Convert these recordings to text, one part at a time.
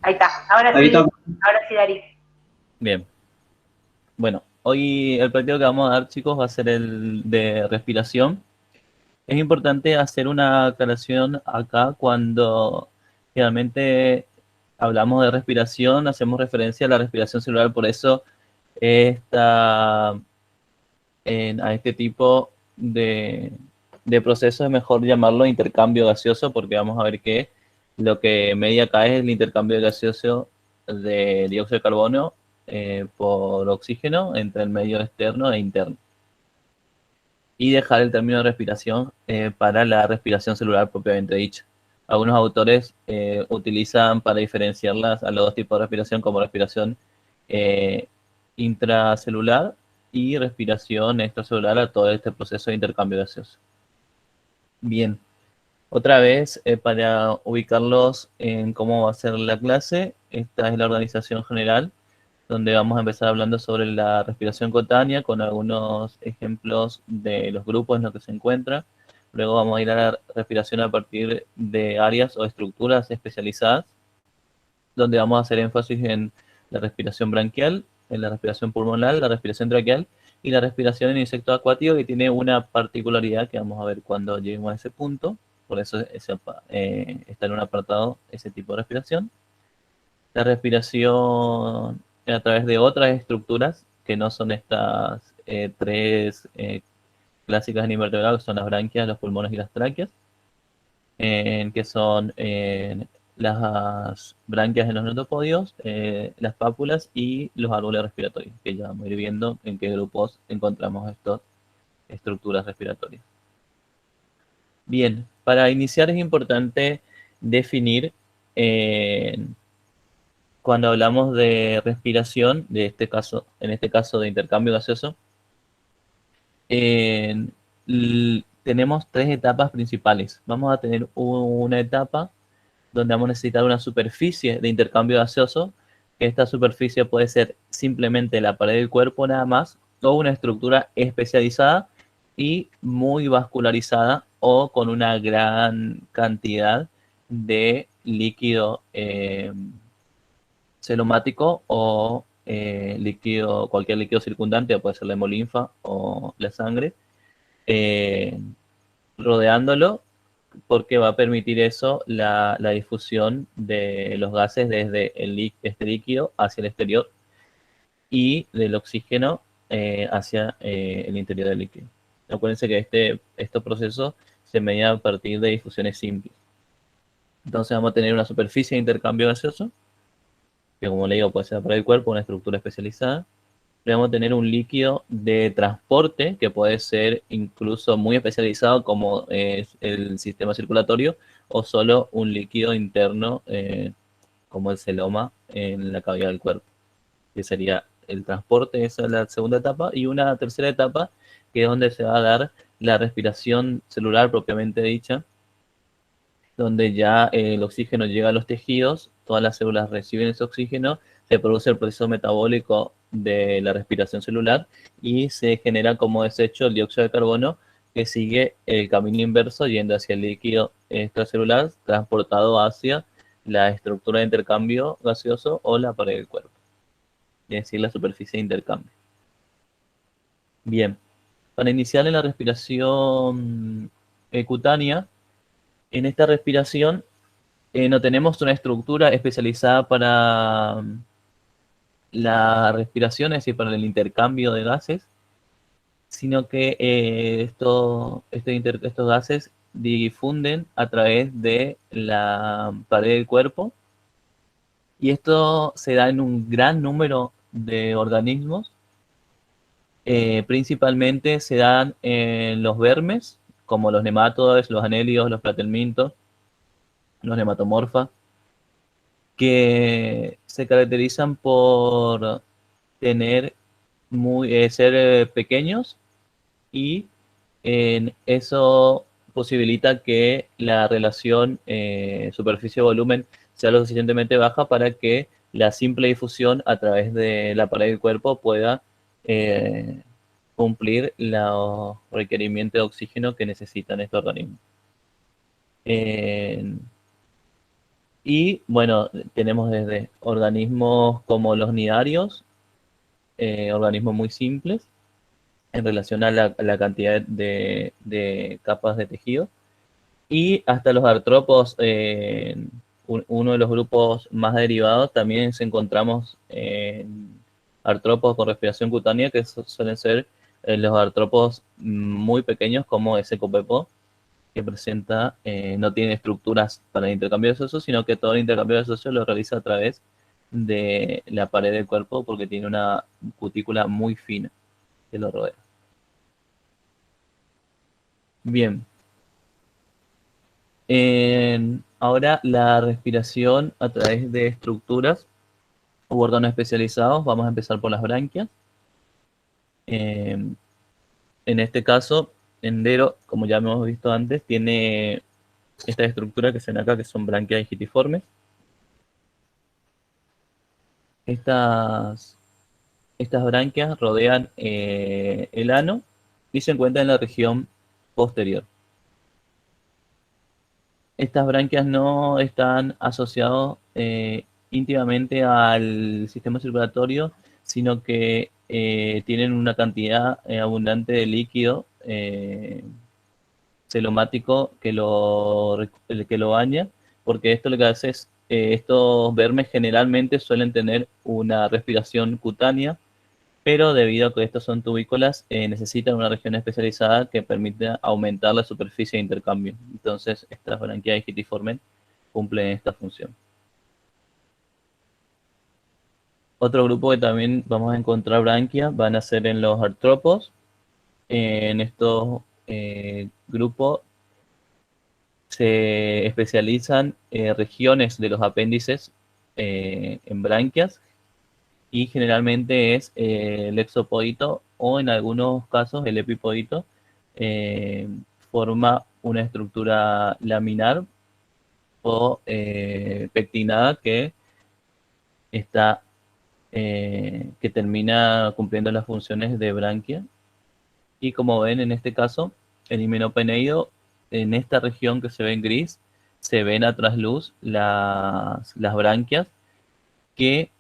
Ahí está. Ahora Ahí sí, está. ahora sí, Darí. Bien. Bueno, hoy el práctico que vamos a dar, chicos, va a ser el de respiración. Es importante hacer una aclaración acá cuando realmente hablamos de respiración, hacemos referencia a la respiración celular, por eso esta, a este tipo de proceso es mejor llamarlo intercambio gaseoso, porque vamos a ver que lo que media acá es el intercambio gaseoso de dióxido de carbono por oxígeno entre el medio externo e interno. Y dejar el término de respiración para la respiración celular propiamente dicha. Algunos autores utilizan para diferenciarlas a los dos tipos de respiración como respiración eh, intracelular y respiración extracelular a todo este proceso de intercambio gaseoso. Bien, otra vez para ubicarlos en cómo va a ser la clase, esta es la organización general donde vamos a empezar hablando sobre la respiración cutánea con algunos ejemplos de los grupos en los que se encuentra. Luego vamos a ir a la respiración a partir de áreas o estructuras especializadas, donde vamos a hacer énfasis en la respiración branquial, en la respiración pulmonar, la respiración traqueal y la respiración en insecto acuático, que tiene una particularidad que vamos a ver cuando lleguemos a ese punto. Por eso está en un apartado ese tipo de respiración. La respiración a través de otras estructuras que no son estas tres clásicas en invertebrados, que son las branquias, los pulmones y las tráqueas, que son las branquias en los notopodios, las pápulas y los árboles respiratorios, que ya vamos a ir viendo en qué grupos encontramos estas estructuras respiratorias. Bien, para iniciar es importante definir cuando hablamos de respiración, en este caso de intercambio gaseoso, eh, tenemos tres etapas principales. Vamos a tener una etapa donde vamos a necesitar una superficie de intercambio gaseoso, que esta superficie puede ser simplemente la pared del cuerpo nada más, o una estructura especializada y muy vascularizada o con una gran cantidad de líquido celomático o líquido, cualquier líquido circundante, puede ser la hemolinfa o la sangre, eh, rodeándolo, porque va a permitir eso la difusión de los gases desde este líquido hacia el exterior y del oxígeno hacia el interior del líquido. Acuérdense que estos procesos se medían a partir de difusiones simples. Entonces vamos a tener una superficie de intercambio gaseoso, que como le digo puede ser para el cuerpo, una estructura especializada. Vamos a tener un líquido de transporte que puede ser incluso muy especializado como es el sistema circulatorio o solo un líquido interno como el celoma en la cavidad del cuerpo, que sería el transporte, esa es la segunda etapa, y una tercera etapa que es donde se va a dar la respiración celular propiamente dicha, donde ya el oxígeno llega a los tejidos, todas las células reciben ese oxígeno, se produce el proceso metabólico de la respiración celular y se genera como desecho el dióxido de carbono que sigue el camino inverso yendo hacia el líquido extracelular transportado hacia la estructura de intercambio gaseoso o la pared del cuerpo, es decir, la superficie de intercambio. Bien, para iniciar en la respiración cutánea, en esta respiración no tenemos una estructura especializada para la respiración, es decir, para el intercambio de gases, sino que estos gases difunden a través de la pared del cuerpo y esto se da en un gran número de organismos. Principalmente se dan en los vermes, como los nematodos, los anélidos, los platelmintos, los nematomorfas, que se caracterizan por ser pequeños y eso posibilita que la relación superficie-volumen sea lo suficientemente baja para que la simple difusión a través de la pared del cuerpo pueda eh, cumplir los requerimientos de oxígeno que necesitan estos organismos. Eh, Y bueno, tenemos desde organismos como los nidarios, organismos muy simples en relación a la cantidad de capas de tejido, y hasta los artrópodos, uno de los grupos más derivados, también encontramos artrópodos con respiración cutánea, que suelen ser los artrópodos muy pequeños como ese copepo, que presenta, no tiene estructuras para el intercambio de socios, sino que todo el intercambio de socios lo realiza a través de la pared del cuerpo, porque tiene una cutícula muy fina que lo rodea. Bien, ahora la respiración a través de estructuras u órganos especializados. Vamos a empezar por las branquias. En este caso, Endero, como ya hemos visto antes, tiene esta estructura que se ven acá, que son branquias digitiformes. Estas, estas branquias rodean el ano y se encuentran en la región posterior. Estas branquias no están asociadas íntimamente al sistema circulatorio, sino que tienen una cantidad abundante de líquido celomático que lo baña, porque esto lo que hace es, estos vermes generalmente suelen tener una respiración cutánea, pero debido a que estos son tubícolas, necesitan una región especializada que permita aumentar la superficie de intercambio. Entonces, estas branquias digitiformes cumplen esta función. Otro grupo que también vamos a encontrar branquias van a ser en los artrópodos. En estos grupos se especializan regiones de los apéndices en branquias, y generalmente es el exopodito, o en algunos casos el epipodito. eh, Forma una estructura laminar o pectinada está, que termina cumpliendo las funciones de branquia. Y como ven en este caso, el himenopeneido, en esta región que se ve en gris, se ven a trasluz las branquias, que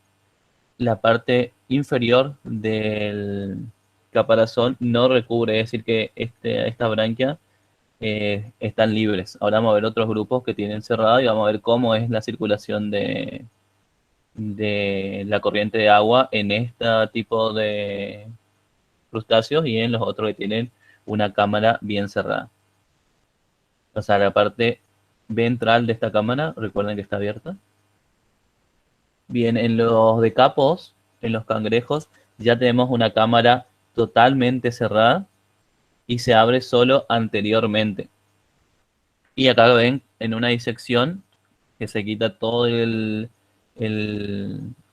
la parte inferior del caparazón no recubre, es decir, que esta branquia están libres. Ahora vamos a ver otros grupos que tienen cerrado y vamos a ver cómo es la circulación de la corriente de agua en este tipo de crustáceos y en los otros que tienen una cámara bien cerrada. O sea, la parte ventral de esta cámara, recuerden que está abierta. Bien, en los decapos, en los cangrejos, ya tenemos una cámara totalmente cerrada y se abre solo anteriormente. Y acá ven en una disección que se quita todo el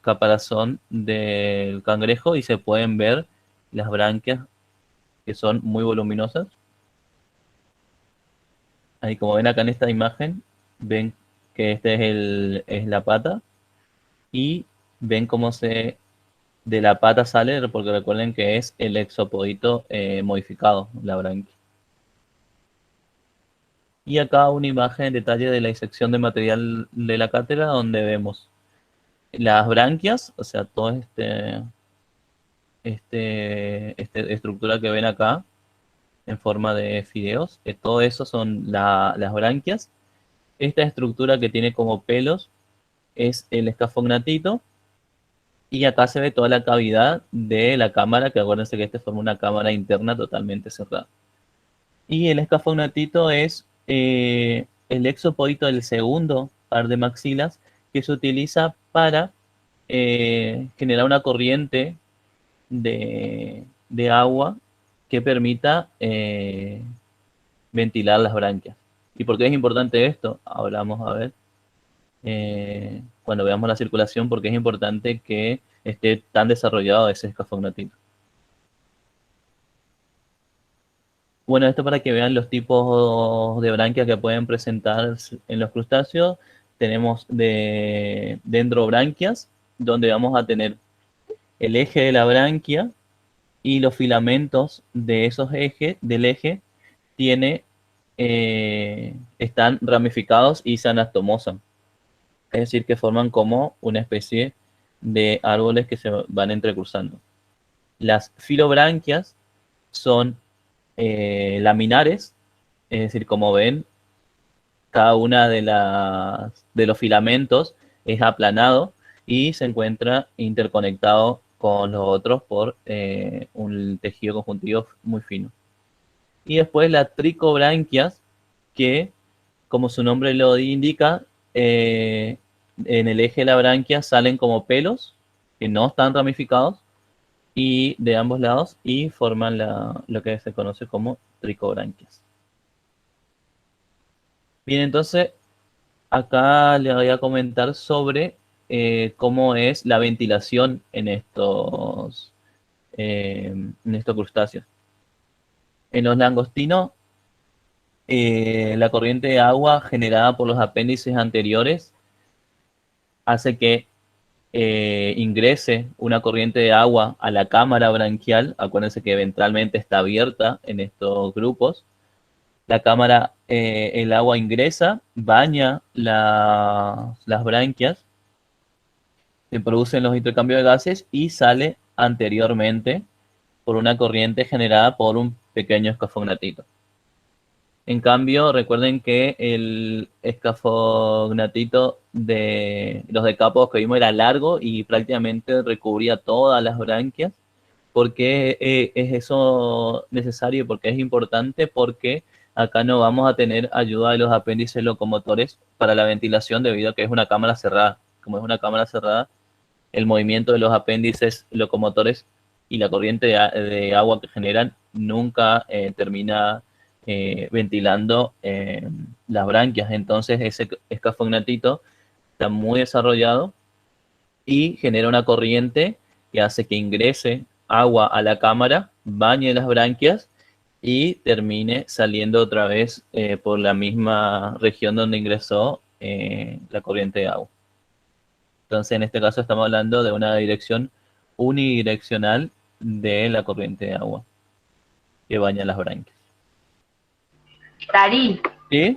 caparazón del cangrejo y se pueden ver las branquias, que son muy voluminosas. Ahí, como ven acá en esta imagen, ven que este es la pata, y ven cómo de la pata sale, porque recuerden que es el exopodito modificado, la branquia. Y acá una imagen en detalle de la disección de material de la cátedra, donde vemos las branquias, o sea, toda esta estructura que ven acá en forma de fideos, que todo eso son las branquias. Esta estructura que tiene como pelos es el escafognatito, y acá se ve toda la cavidad de la cámara, que acuérdense que este forma una cámara interna totalmente cerrada. Y el escafognatito es el exopodito del segundo par de maxilas, que se utiliza para generar una corriente de agua que permita ventilar las branquias. ¿Y por qué es importante esto? Ahora vamos a ver cuando veamos la circulación, porque es importante que esté tan desarrollado ese escafognatito. Bueno, esto para que vean los tipos de branquias que pueden presentar en los crustáceos. Tenemos de dendrobranquias, donde vamos a tener el eje de la branquia, y los filamentos de esos ejes, del eje, están ramificados y se anastomosan. es decir, que forman como una especie de árboles que se van entrecruzando. Las filobranquias son laminares, es decir, como ven, cada una de los filamentos es aplanado y se encuentra interconectado con los otros por un tejido conjuntivo muy fino. Y después las tricobranquias, que como su nombre lo indica, en el eje de la branquia salen como pelos que no están ramificados y de ambos lados y forman lo que se conoce como tricobranquias. Bien, entonces acá le voy a comentar sobre cómo es la ventilación en estos crustáceos. En los langostinos, la corriente de agua generada por los apéndices anteriores hace que ingrese una corriente de agua a la cámara branquial. Acuérdense que ventralmente está abierta en estos grupos. La cámara, el agua ingresa, baña las branquias, se producen los intercambios de gases y sale anteriormente por una corriente generada por un pequeño escafognatito. En cambio, recuerden que el escafognatito de los decápodos que vimos era largo y prácticamente recubría todas las branquias. ¿Por qué es eso necesario? Porque es importante, porque acá no vamos a tener ayuda de los apéndices locomotores para la ventilación debido a que es una cámara cerrada. Como es una cámara cerrada, el movimiento de los apéndices locomotores y la corriente de agua que generan nunca termina ventilando las branquias. Entonces ese escafognatito está muy desarrollado y genera una corriente que hace que ingrese agua a la cámara, bañe las branquias y termine saliendo otra vez por la misma región donde ingresó la corriente de agua. Entonces, en este caso estamos hablando de una dirección unidireccional de la corriente de agua que baña las branquias. Darí, ¿Sí?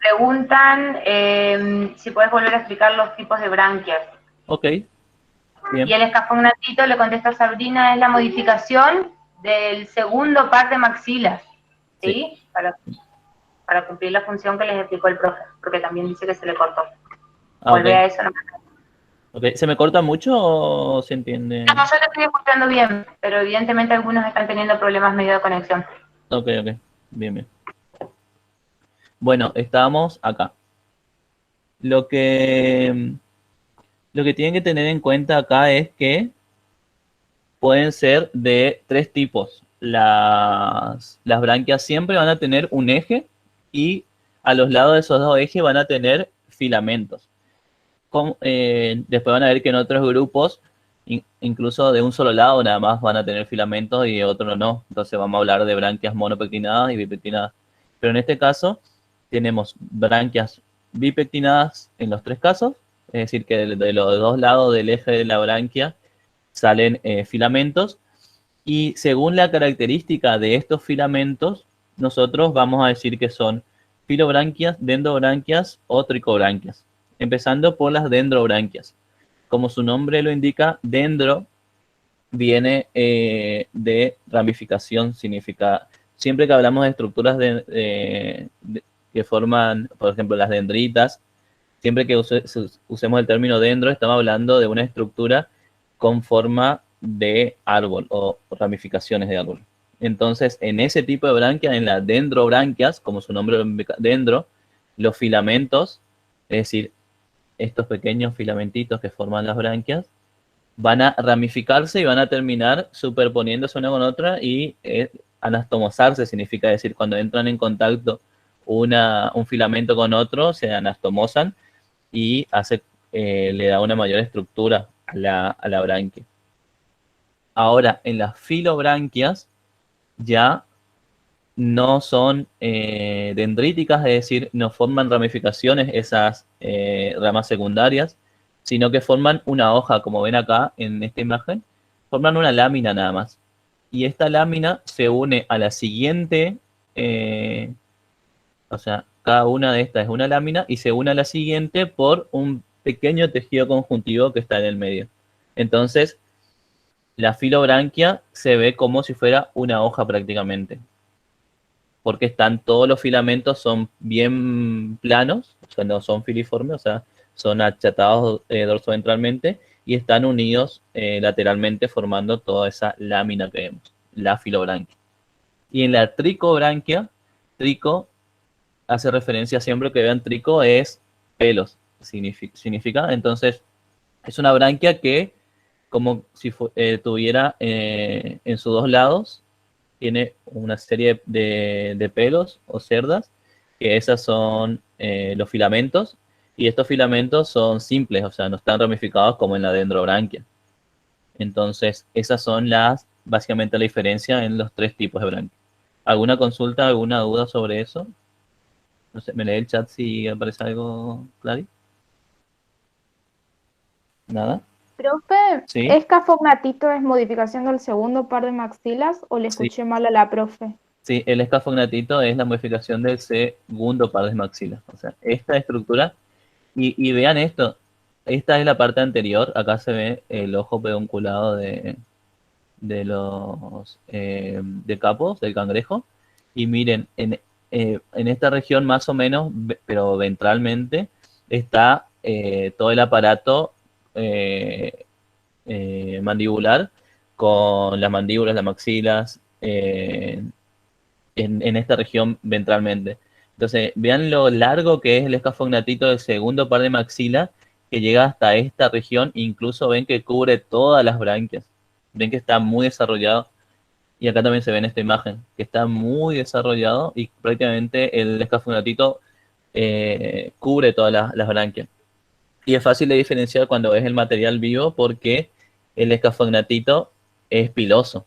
preguntan si puedes volver a explicar los tipos de branquias. Ok, bien. Y el escafognatito le contesta a Sabrina, es la modificación del segundo par de maxilas, Sí. ¿sí? Para cumplir la función que les explicó el profe, porque también dice que se le cortó. Ah, Vuelve ok. a eso. No, Ok. ¿Se me corta mucho o se entiende? yo te estoy escuchando bien, pero evidentemente algunos están teniendo problemas medio de conexión. Ok, ok. Bien, bien. Bueno, estamos acá. Lo que, lo que tienen que tener en cuenta acá es que pueden ser de tres tipos. Las branquias siempre van a tener un eje y a los lados de esos dos ejes van a tener filamentos. Después van a ver que en otros grupos, incluso de un solo lado nada más van a tener filamentos y de otro no. Entonces vamos a hablar de branquias monopectinadas y bipectinadas. Pero en este caso tenemos branquias bipectinadas en los tres casos, es decir, que de los dos lados del eje de la branquia salen filamentos y según la característica de estos filamentos, nosotros vamos a decir que son filobranquias, dendrobranquias o tricobranquias. Empezando por las dendrobranquias. Como su nombre lo indica, dendro viene de ramificación, significa, siempre que hablamos de estructuras que forman, por ejemplo, las dendritas, siempre que usemos el término dendro, estamos hablando de una estructura con forma de árbol o ramificaciones de árbol. Entonces, en ese tipo de branquias, en las dendrobranquias, como su nombre lo indica, dendro, los filamentos, es decir, estos pequeños filamentitos que forman las branquias, van a ramificarse y van a terminar superponiéndose una con otra y anastomosarse, significa decir, cuando entran en contacto un filamento con otro, se anastomosan y le da una mayor estructura a la branquia. Ahora, en las filobranquias ya no son dendríticas, es decir, no forman ramificaciones esas ramas secundarias, sino que forman una hoja, como ven acá en esta imagen, forman una lámina nada más. Y esta lámina se une a la siguiente, o sea, cada una de estas es una lámina y se une a la siguiente por un pequeño tejido conjuntivo que está en el medio. Entonces, la filobranquia se ve como si fuera una hoja prácticamente, porque están todos los filamentos son bien planos, o sea, no son filiformes, o sea, son achatados dorsoventralmente y están unidos lateralmente formando toda esa lámina que vemos, la filobranquia. Y en la tricobranquia, trico hace referencia siempre que vean trico es pelos, significa. Entonces, es una branquia que como si tuviera en sus dos lados, tiene una serie de pelos o cerdas, que esas son los filamentos, y estos filamentos son simples, o sea, no están ramificados como en la dendrobranquia. Entonces, esas son básicamente la diferencia en los tres tipos de branquia. ¿Alguna consulta, alguna duda sobre eso? No sé, me lee el chat si aparece algo, Clary. ¿Nada? Profe, ¿Sí? ¿escafognatito es modificación del segundo par de maxilas o le Sí. escuché mal a la profe? Sí, el escafognatito es la modificación del segundo par de maxilas. O sea, esta estructura, y vean esto, esta es la parte anterior, acá se ve el ojo pedunculado de los decapos, del cangrejo, y miren, en esta región más o menos, pero ventralmente, está todo el aparato eh, mandibular con las mandíbulas, las maxilas, en esta región ventralmente. Entonces, vean lo largo que es el escafognatito del segundo par de maxila, que llega hasta esta región, incluso ven que cubre todas las branquias. Ven que está muy desarrollado, y acá también se ve en esta imagen, que está muy desarrollado y prácticamente el escafognatito cubre todas las branquias. Y es fácil de diferenciar cuando ves el material vivo porque el escafognatito es piloso,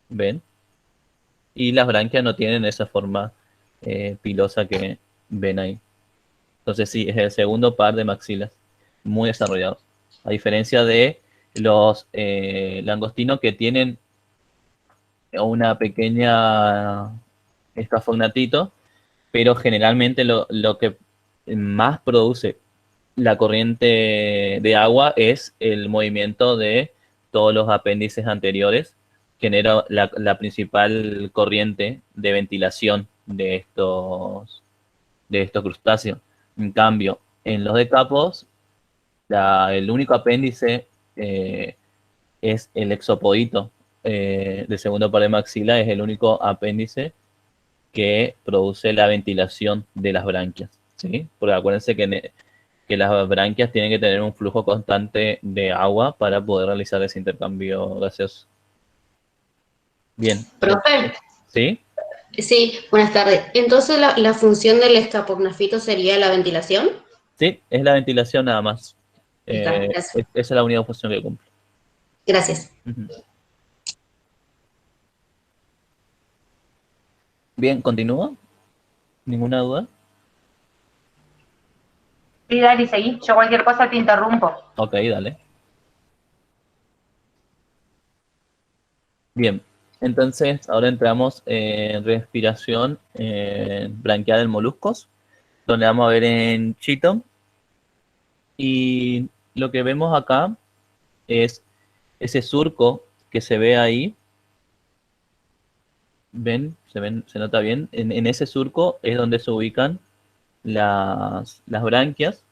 ¿ven? Y las branquias no tienen esa forma pilosa que ven ahí. Entonces sí, es el segundo par de maxilas, muy desarrollados. A diferencia de los langostinos que tienen una pequeña escafognatito, pero generalmente lo que más produce la corriente de agua es el movimiento de todos los apéndices anteriores, genera la principal corriente de ventilación de estos crustáceos. En cambio, en los decapos, el único apéndice eh, es el exopodito del segundo par de maxila, es el único apéndice que produce la ventilación de las branquias, ¿sí? Porque acuérdense que las branquias tienen que tener un flujo constante de agua para poder realizar ese intercambio gaseoso. Bien. Profe, ¿Sí? sí, buenas tardes. Entonces, ¿la función del escapognafito sería la ventilación? Sí, es la ventilación nada más. Está, gracias. Esa es la única función que cumple. Gracias. Ujú. Bien, ¿continúa? ¿Ninguna duda? Sí, dale, seguí. Yo cualquier cosa te interrumpo. Ok, dale. Bien, entonces ahora entramos en respiración branquial de moluscos, donde vamos a ver en Chiton. Y lo que vemos acá es ese surco que se ve ahí. ¿Ven? ¿Se nota bien? En ese surco es donde se ubican las branquias.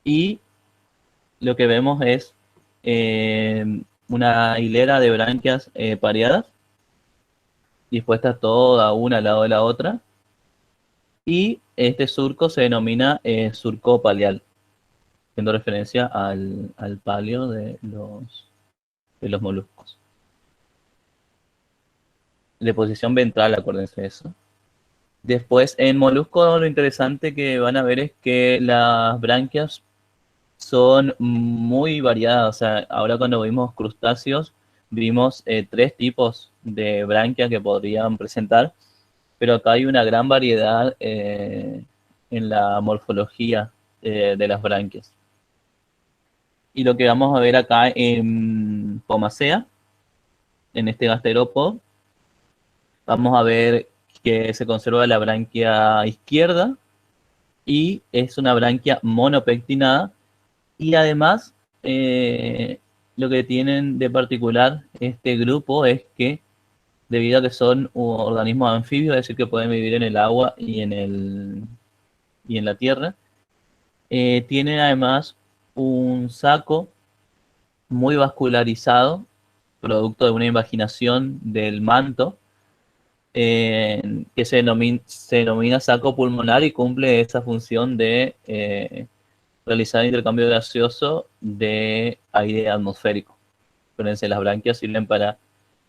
Y lo que vemos es una hilera de branquias pareadas, dispuestas toda una al lado de la otra. Y este surco se denomina surco paleal, haciendo referencia al palio de los moluscos. De posición ventral, acuérdense de eso. Después, en moluscos, lo interesante que van a ver es que las branquias son muy variadas. O sea, ahora cuando vimos crustáceos, vimos tres tipos de branquias que podrían presentar, pero acá hay una gran variedad en la morfología de las branquias. Y lo que vamos a ver acá en Pomacea, en este gasterópodo, vamos a ver que se conserva la branquia izquierda, y es una branquia monopectinada, y además lo que tienen de particular este grupo es que debido a que son organismos anfibios, es decir, que pueden vivir en el agua y en la tierra, tienen además un saco muy vascularizado, producto de una invaginación del manto, que se denomina saco pulmonar y cumple esa función de realizar intercambio gaseoso de aire atmosférico. Acuérdense, las branquias sirven para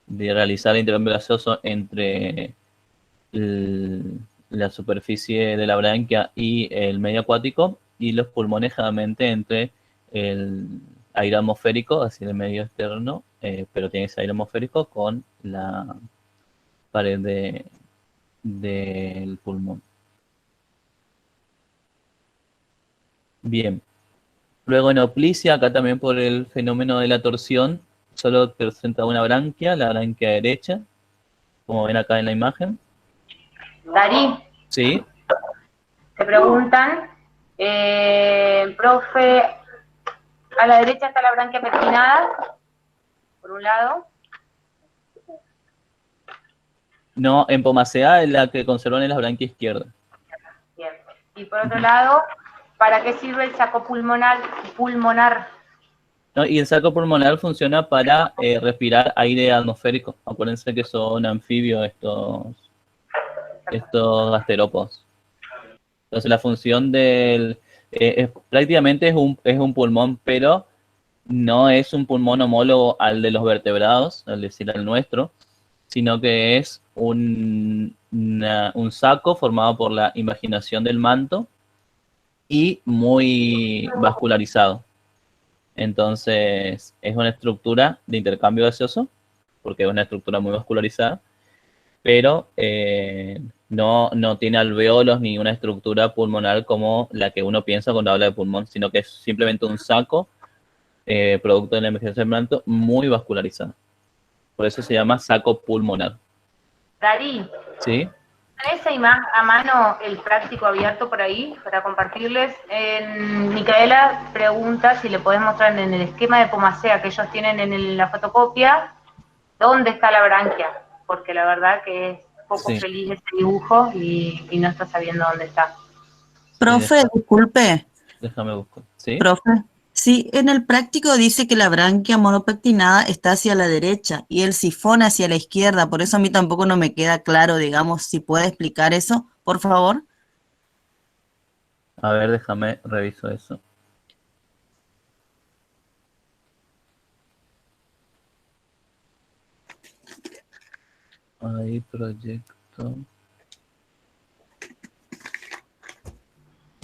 realizar intercambio gaseoso entre la superficie de la branquia y el medio acuático, y los pulmones generalmente entre el aire atmosférico, así el medio externo, pero tiene ese aire atmosférico con la pared del pulmón. Bien. Luego en Oplicia, acá también por el fenómeno de la torsión, solo presenta una branquia, la branquia derecha, como ven acá en la imagen. Darí, Sí. te preguntan, profe, a la derecha está la branquia pectinada, por un lado. No, en Pomacea la que conservan es la branquia izquierda. Bien. Y por otro lado, ¿para qué sirve el saco pulmonar? No, y el saco pulmonar funciona para respirar aire atmosférico. Acuérdense que son anfibios estos gasterópodos. Entonces la función prácticamente es un pulmón, pero no es un pulmón homólogo al de los vertebrados, al decir al nuestro, sino que es un saco formado por la invaginación del manto y muy vascularizado. Entonces es una estructura de intercambio gaseoso, porque es una estructura muy vascularizada, pero no tiene alveolos ni una estructura pulmonar como la que uno piensa cuando habla de pulmón, sino que es simplemente un saco, producto de la invaginación del manto, muy vascularizado. Por eso se llama saco pulmonar. Darí, ¿Sí? ¿tenés a mano el práctico abierto por ahí para compartirles? Micaela pregunta si le podés mostrar en el esquema de Pomacea que ellos tienen en la fotocopia, ¿dónde está la branquia? Porque la verdad que es poco Sí. feliz ese dibujo y no está sabiendo dónde está. Profe, disculpe. Déjame buscar. ¿Sí? Profe, sí, en el práctico dice que la branquia monopectinada está hacia la derecha y el sifón hacia la izquierda, por eso a mí tampoco no me queda claro, digamos, si puede explicar eso, por favor. A ver, déjame reviso eso. Ahí, proyecto.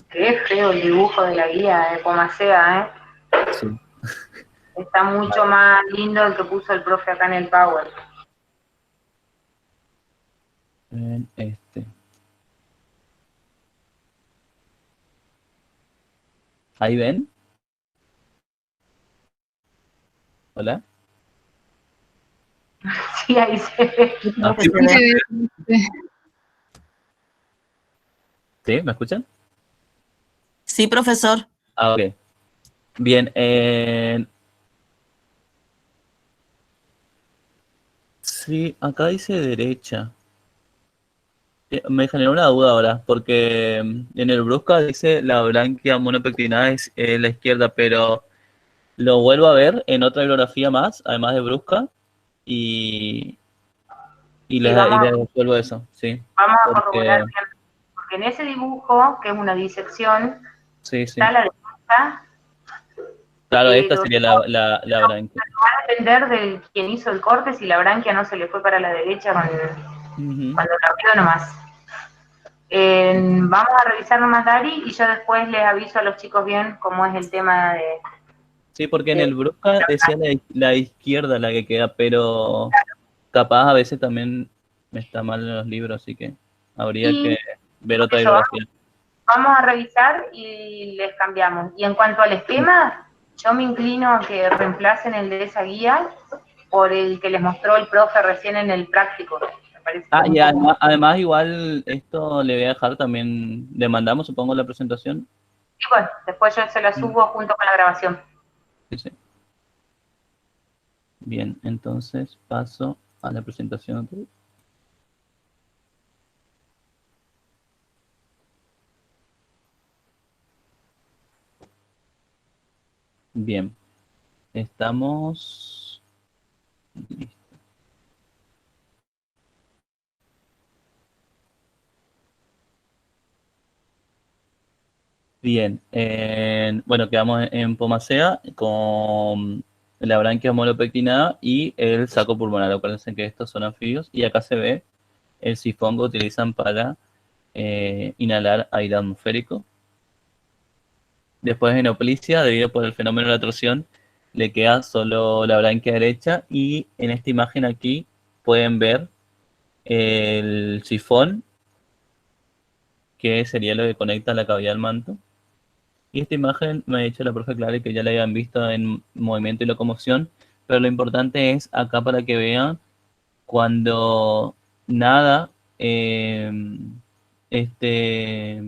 Qué feo el dibujo de la guía de Pomacea, ¿eh? Sí. Está mucho más lindo el que puso el profe acá en el Power. En este. ¿Ahí ven? ¿Hola? Sí, ahí se ve. Ah, Que se ve. ¿sí? ¿Me escuchan? Sí, profesor. Ah, ok. Bien. Sí, acá dice derecha. Me generó una duda ahora, porque en el Brusca dice la branquia monopectinada es la izquierda, pero lo vuelvo a ver en otra bibliografía más, además de Brusca, y Sí, les resuelvo eso, sí. vamos a Porque, corroborar bien, porque en ese dibujo, que es una disección, sí. está la derecha, Claro, esta pero sería la branquia. va a depender de quien hizo el corte, si la branquia no se le fue para la derecha Ujú. cuando la abrió nomás. Vamos a revisar nomás, Dari, y yo después les aviso a los chicos bien cómo es el tema de... Sí, porque en el Brusca decía la izquierda la que queda, pero capaz a veces también me está mal en los libros, así que habría Y que ver otra eso, bibliografía. vamos a revisar y les cambiamos. Y en cuanto al esquema, yo me inclino a que reemplacen el de esa guía por el que les mostró el profe recién en el práctico. Me parece Ah, como y un poco... además igual esto le voy a dejar también, le mandamos, supongo, la presentación. Y bueno, después yo se la subo junto con la grabación. Sí, sí. Bien, entonces paso a la presentación. Bien, estamos... Bien, bueno, quedamos en Pomacea con la branquia monopectinada y el saco pulmonar. Acuérdense que estos son anfibios y acá se ve el sifón que utilizan para inhalar aire atmosférico. Después en Oplicia, debido por el fenómeno de la torsión, le queda solo la branquia derecha y en esta imagen aquí pueden ver el sifón, que sería lo que conecta la cavidad al manto. Y esta imagen me ha dicho la profe Clara que ya la habían visto en movimiento y locomoción, pero lo importante es acá para que vean cuando nada este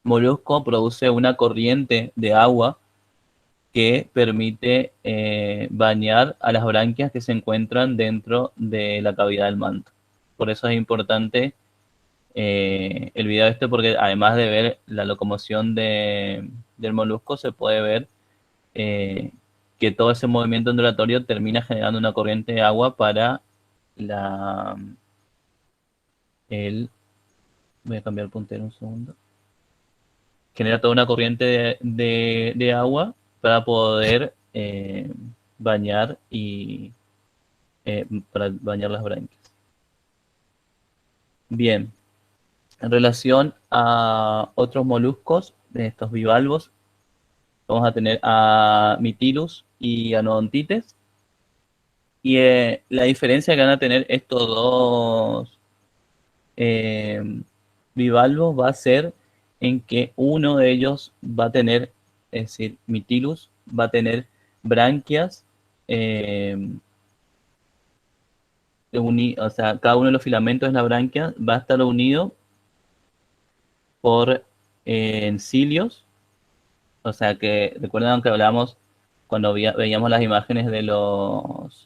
molusco produce una corriente de agua que permite bañar a las branquias que se encuentran dentro de la cavidad del manto. Por eso es importante el video este, porque además de ver la locomoción del molusco, se puede ver que todo ese movimiento ondulatorio termina generando una corriente de agua para la... El, voy a cambiar el puntero un segundo. Genera toda una corriente de agua para poder bañar y para bañar las branquias. Bien, en relación a otros moluscos de estos bivalvos, vamos a tener a Mytilus y Anodontites. Y la diferencia que van a tener estos dos bivalvos va a ser en que uno de ellos va a tener, es decir, Mytilus va a tener branquias, o sea, cada uno de los filamentos de la branquia va a estar unido por cilios, o sea que recuerdan que hablamos cuando veíamos las imágenes de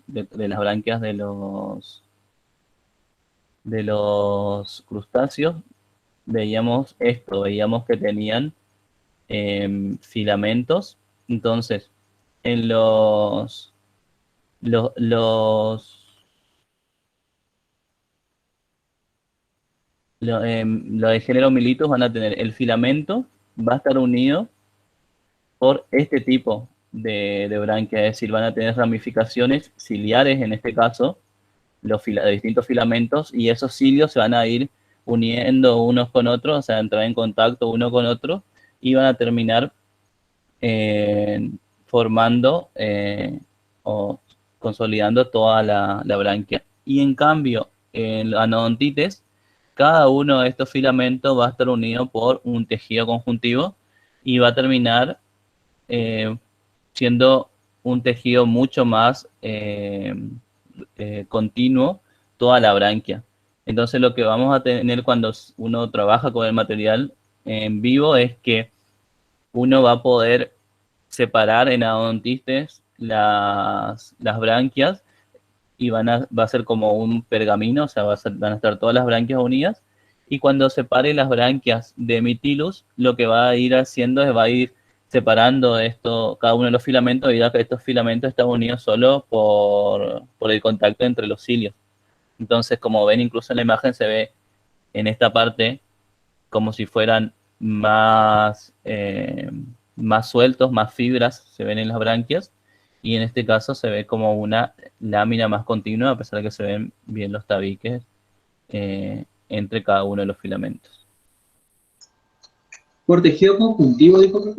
de las branquias de los crustáceos, veíamos esto, veíamos que tenían filamentos. Entonces, en los los de género Militus van a tener el filamento, va a estar unido por este tipo de branquia, es decir, van a tener ramificaciones ciliares en este caso, de distintos filamentos, y esos cilios se van a ir uniendo unos con otros, o sea, entrar en contacto uno con otro, y van a terminar formando o consolidando toda la branquia. Y en cambio, en la anodontites, cada uno de estos filamentos va a estar unido por un tejido conjuntivo y va a terminar siendo un tejido mucho más continuo toda la branquia. Entonces lo que vamos a tener cuando uno trabaja con el material en vivo es que uno va a poder separar en adontistes las branquias y va a ser como un pergamino, o sea, van a estar todas las branquias unidas, y cuando separe las branquias de Mytilus, lo que va a ir haciendo es va a ir separando esto, cada uno de los filamentos, y ya que estos filamentos están unidos solo por el contacto entre los cilios. Entonces, como ven, incluso en la imagen se ve en esta parte como si fueran más sueltos, más fibras se ven en las branquias, y en este caso se ve como una lámina más continua, a pesar de que se ven bien los tabiques entre cada uno de los filamentos. Por tejido conjuntivo, dijo.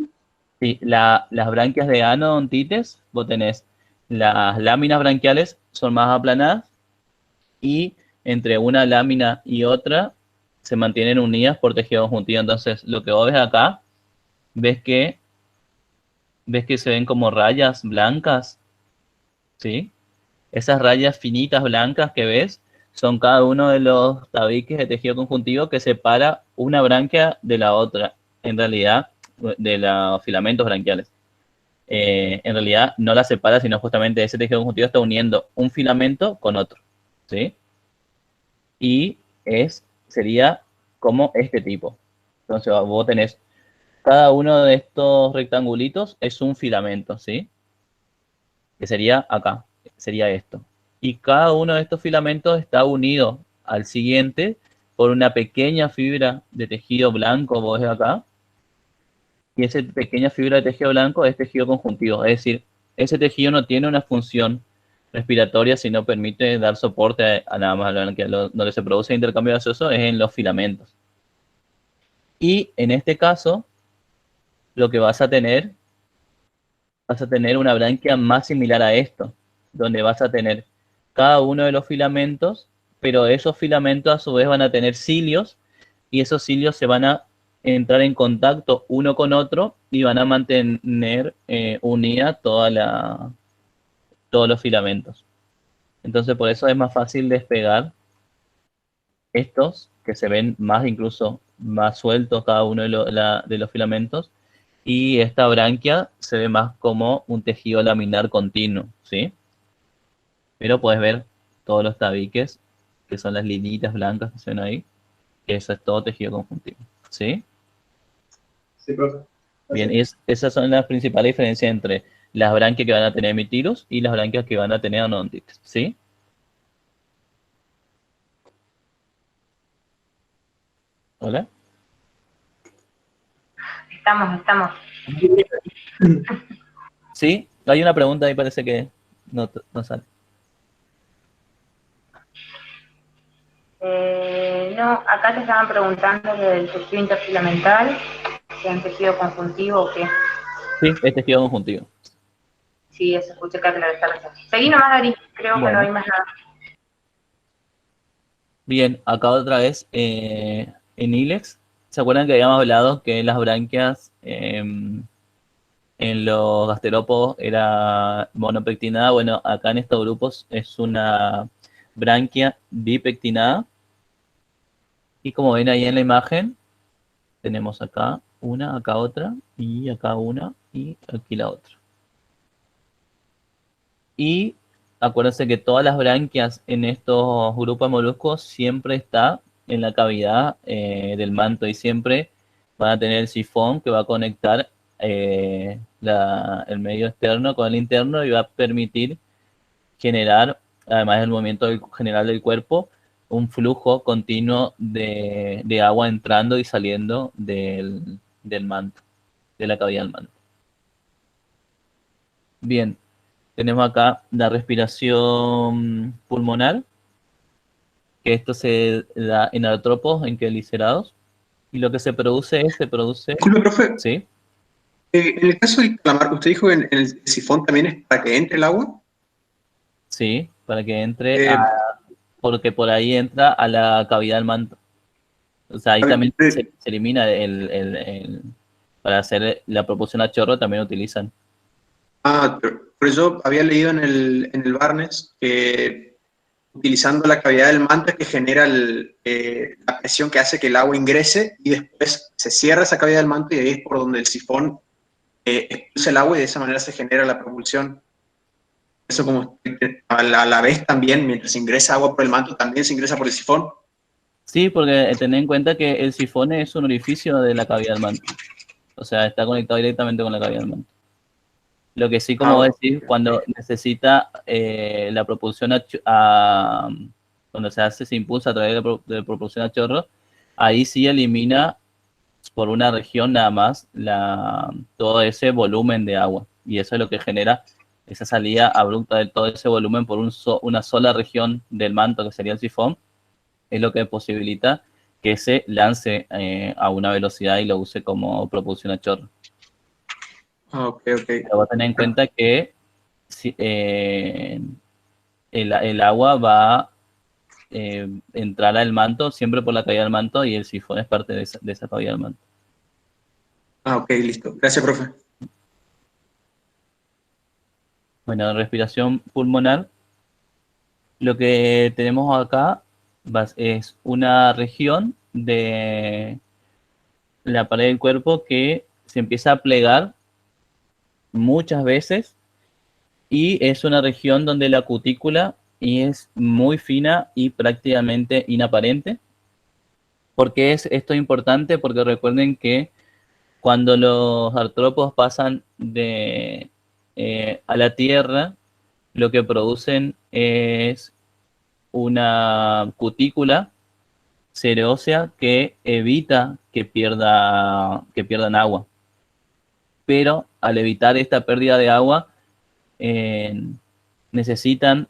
Sí, las branquias de anodontites, vos tenés las láminas branquiales son más aplanadas y entre una lámina y otra se mantienen unidas por tejido conjuntivo. Entonces, lo que vos ves acá, ves que se ven como rayas blancas, ¿sí? Esas rayas finitas blancas que ves son cada uno de los tabiques de tejido conjuntivo que separa una branquia de la otra, en realidad, de los filamentos branquiales. En realidad no la separa, sino justamente ese tejido conjuntivo está uniendo un filamento con otro, ¿sí? Y sería como este tipo. Entonces vos tenés, cada uno de estos rectangulitos es un filamento, ¿sí? Que sería acá, sería esto. Y cada uno de estos filamentos está unido al siguiente por una pequeña fibra de tejido blanco, vos ves acá, y esa pequeña fibra de tejido blanco es tejido conjuntivo, es decir, ese tejido no tiene una función respiratoria, sino permite dar soporte a nada más, donde se produce intercambio gaseoso es en los filamentos. Y en este caso, lo que vas a tener una branquia más similar a esto, donde vas a tener cada uno de los filamentos, pero esos filamentos a su vez van a tener cilios, y esos cilios se van a entrar en contacto uno con otro y van a mantener unida todos los filamentos. Entonces por eso es más fácil despegar estos, que se ven más incluso más sueltos cada uno de los filamentos, y esta branquia se ve más como un tejido laminar continuo, ¿sí? Pero puedes ver todos los tabiques, que son las linitas blancas que se ven ahí, que eso es todo tejido conjuntivo, ¿sí? Sí, profe. Bien, esas son las principales diferencias entre las branquias que van a tener mitirus y las branquias que van a tener anodontitis, ¿sí? ¿Hola? Estamos. Sí, hay una pregunta ahí, parece que no sale. No, acá te estaban preguntando del tejido interfilamental, si han tejido conjuntivo o qué. Sí, es tejido conjuntivo. Sí, eso escuché que aclarar recién. Seguí nomás, Dari, creo que Bueno. no hay más nada. Bien, acá otra vez en ILEX. ¿Se acuerdan que habíamos hablado que las branquias en los gasterópodos era monopectinada? Bueno, acá en estos grupos es una branquia bipectinada. Y como ven ahí en la imagen, tenemos acá una, acá otra, y acá una, y aquí la otra. Y acuérdense que todas las branquias en estos grupos de moluscos siempre está en la cavidad del manto, y siempre van a tener el sifón que va a conectar el medio externo con el interno y va a permitir generar, además del movimiento general del cuerpo, un flujo continuo de agua entrando y saliendo del manto, de la cavidad del manto. Bien, tenemos acá la respiración pulmonar, que esto se da en artrópodos, en quelicerados, y lo que se produce. Disculpe, profe. ¿Sí? En el caso del calamar, usted dijo que en el sifón también es para que entre el agua. Sí, para que entre, Eh, porque por ahí entra a la cavidad del manto. O sea, ahí también se elimina para hacer la propulsión a chorro, también utilizan. Pero yo había leído en el Barnes que utilizando la cavidad del manto es que genera la presión que hace que el agua ingrese y después se cierra esa cavidad del manto y ahí es por donde el sifón expulsa el agua y de esa manera se genera la propulsión. Eso como a la vez también, mientras ingresa agua por el manto, también se ingresa por el sifón. Sí, porque tened en cuenta que el sifón es un orificio de la cavidad del manto. O sea, está conectado directamente con la cavidad del manto. Lo que sí, como decís, cuando necesita la propulsión cuando se impulsa a través de propulsión a chorro, ahí sí elimina por una región nada más todo ese volumen de agua. Y eso es lo que genera esa salida abrupta de todo ese volumen por una sola región del manto, que sería el sifón, es lo que posibilita que se lance a una velocidad y lo use como propulsión a chorro. Ok. Pero vos tenés en cuenta que el agua va a entrar al manto siempre por la cavidad del manto, y el sifón es parte de esa cavidad del manto. Ok, listo. Gracias, profe. Bueno, respiración pulmonar. Lo que tenemos acá es una región de la pared del cuerpo que se empieza a plegar muchas veces y es una región donde la cutícula es muy fina y prácticamente inaparente. ¿Por qué es esto importante? Porque recuerden que cuando los artrópodos pasan a la Tierra, lo que producen es una cutícula serósea que evita que pierdan agua. Pero al evitar esta pérdida de agua, necesitan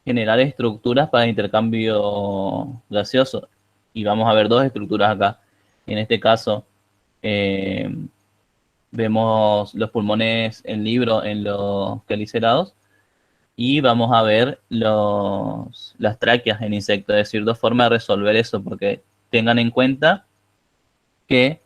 generar estructuras para intercambio gaseoso. Y vamos a ver dos estructuras acá. En este caso, vemos los pulmones en libro en los quelicerados y vamos a ver las tráqueas en insectos. Es decir, dos formas de resolver eso, porque tengan en cuenta que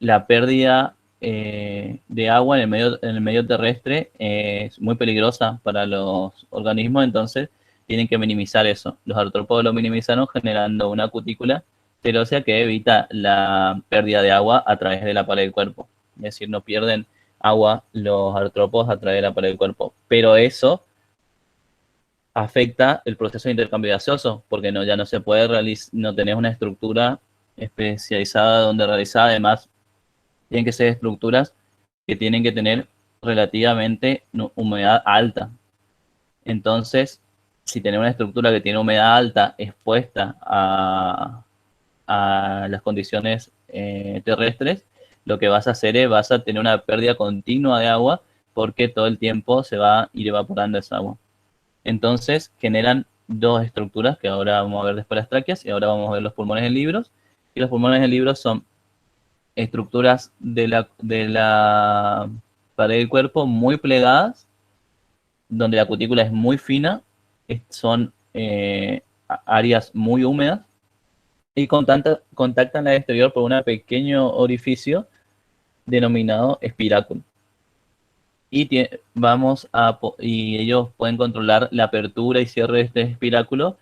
la pérdida de agua en el medio terrestre es muy peligrosa para los organismos, entonces tienen que minimizar eso. Los artrópodos lo minimizaron generando una cutícula serósea que evita la pérdida de agua a través de la pared del cuerpo. Es decir, no pierden agua los artrópodos a través de la pared del cuerpo. Pero eso afecta el proceso de intercambio gaseoso, porque ya no se puede realizar, no tenés una estructura especializada donde realizar. Además, tienen que ser estructuras que tienen que tener relativamente humedad alta. Entonces, si tenés una estructura que tiene humedad alta expuesta a las condiciones terrestres, lo que vas a hacer es vas a tener una pérdida continua de agua porque todo el tiempo se va a ir evaporando esa agua. Entonces, generan dos estructuras que ahora vamos a ver después las tráqueas y ahora vamos a ver los pulmones en libros. Y los pulmones en libros son estructuras de la pared del cuerpo muy plegadas, donde la cutícula es muy fina, son áreas muy húmedas y contactan al exterior por un pequeño orificio denominado espiráculo. Y ellos pueden controlar la apertura y cierre de este espiráculo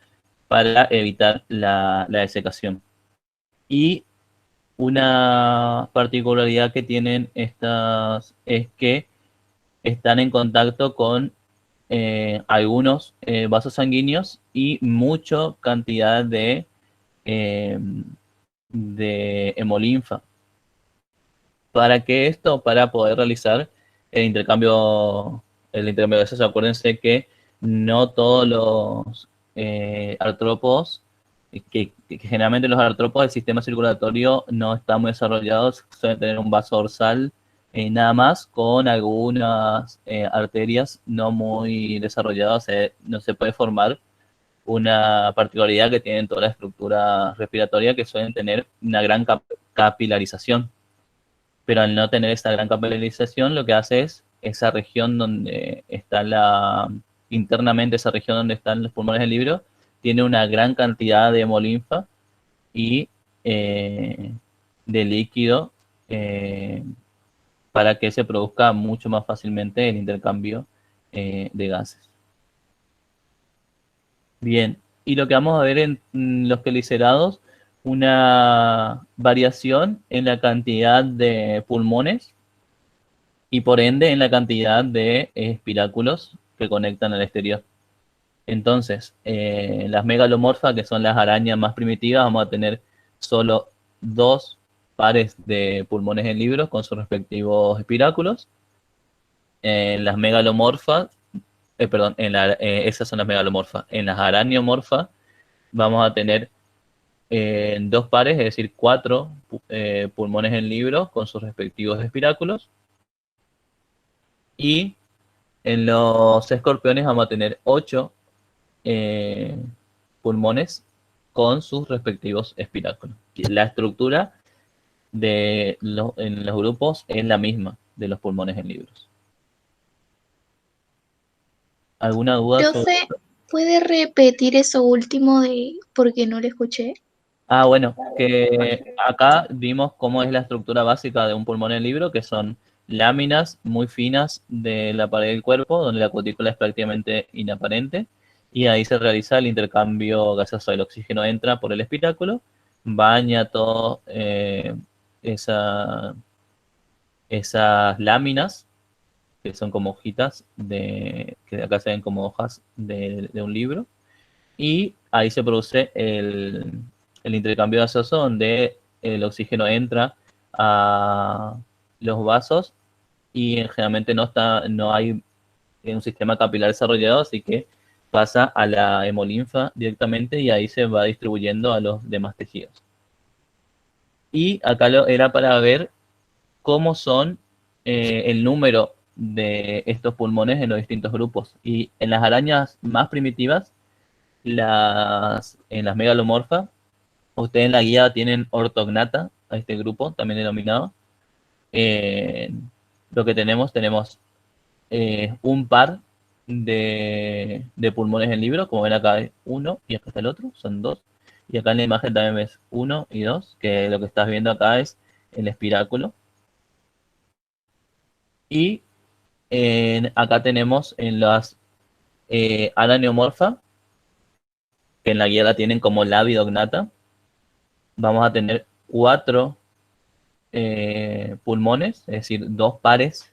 para evitar la desecación. Y una particularidad que tienen estas es que están en contacto con algunos vasos sanguíneos y mucha cantidad de hemolinfa. ¿Para qué esto? Para poder realizar el intercambio gaseoso. Acuérdense que no todos los artrópodos, que generalmente los artrópodos, el sistema circulatorio no está muy desarrollado, suelen tener un vaso dorsal nada más, con algunas arterias no muy desarrolladas. No se puede formar una particularidad que tienen toda la estructura respiratoria, que suelen tener una gran capilarización. Pero al no tener esta gran capilarización, lo que hace es esa región donde está internamente esa región donde están los pulmones del libro, tiene una gran cantidad de hemolinfa y de líquido para que se produzca mucho más fácilmente el intercambio de gases. Bien, y lo que vamos a ver en los quelicerados, una variación en la cantidad de pulmones y por ende en la cantidad de espiráculos que conectan al exterior. Entonces, las megalomorfas, que son las arañas más primitivas, vamos a tener solo 2 pares de pulmones en libros con sus respectivos espiráculos. Las megalomorfas, esas son las megalomorfas. En las arañomorfas vamos a tener 2 pares, es decir, 4 pulmones en libros con sus respectivos espiráculos. Y en los escorpiones vamos a tener 8 pulmones con sus respectivos espiráculos. La estructura en los grupos es la misma de los pulmones en libros. ¿Alguna duda? Profe, ¿puede repetir eso último porque no lo escuché? Bueno, que acá vimos cómo es la estructura básica de un pulmón en libro, que son láminas muy finas de la pared del cuerpo, donde la cutícula es prácticamente inaparente, y ahí se realiza el intercambio gaseoso. El oxígeno entra por el espiráculo, baña todo esas láminas, que son como hojitas, que acá se ven como hojas de un libro, y ahí se produce el intercambio gaseoso donde el oxígeno entra a los vasos y generalmente no hay un sistema capilar desarrollado, así que pasa a la hemolinfa directamente y ahí se va distribuyendo a los demás tejidos. Y acá era para ver cómo son el número de estos pulmones en los distintos grupos. Y en las arañas más primitivas, en las megalomorfas, ustedes en la guía tienen ortognata, a este grupo también denominado. Lo que tenemos un par de pulmones en el libro, como ven acá es uno y acá está el otro, son dos. Y acá en la imagen también ves uno y dos, que lo que estás viendo acá es el espiráculo. Y acá tenemos en las araneomorfa, que en la guía la tienen como labidognata, vamos a tener 4 pulmones, es decir, 2 pares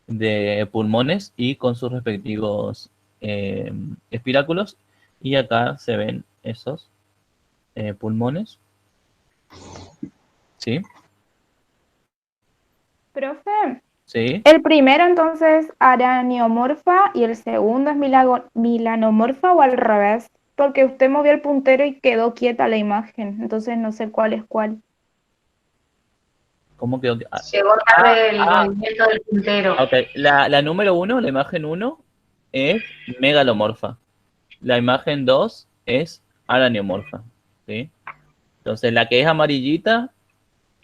de pulmones y con sus respectivos espiráculos. Y acá se ven esos pulmones. ¿Sí? Profe, ¿Sí? el primero entonces araneomorfa y el segundo es milanomorfa o al revés, porque usted movió el puntero y quedó quieta la imagen, entonces no sé cuál es cuál. ¿Cómo quedó? Llegó tarde el movimiento del puntero. Ok, la número 1, la imagen 1, es megalomorfa. La imagen 2 es araneomorfa. ¿Sí? Entonces, la que es amarillita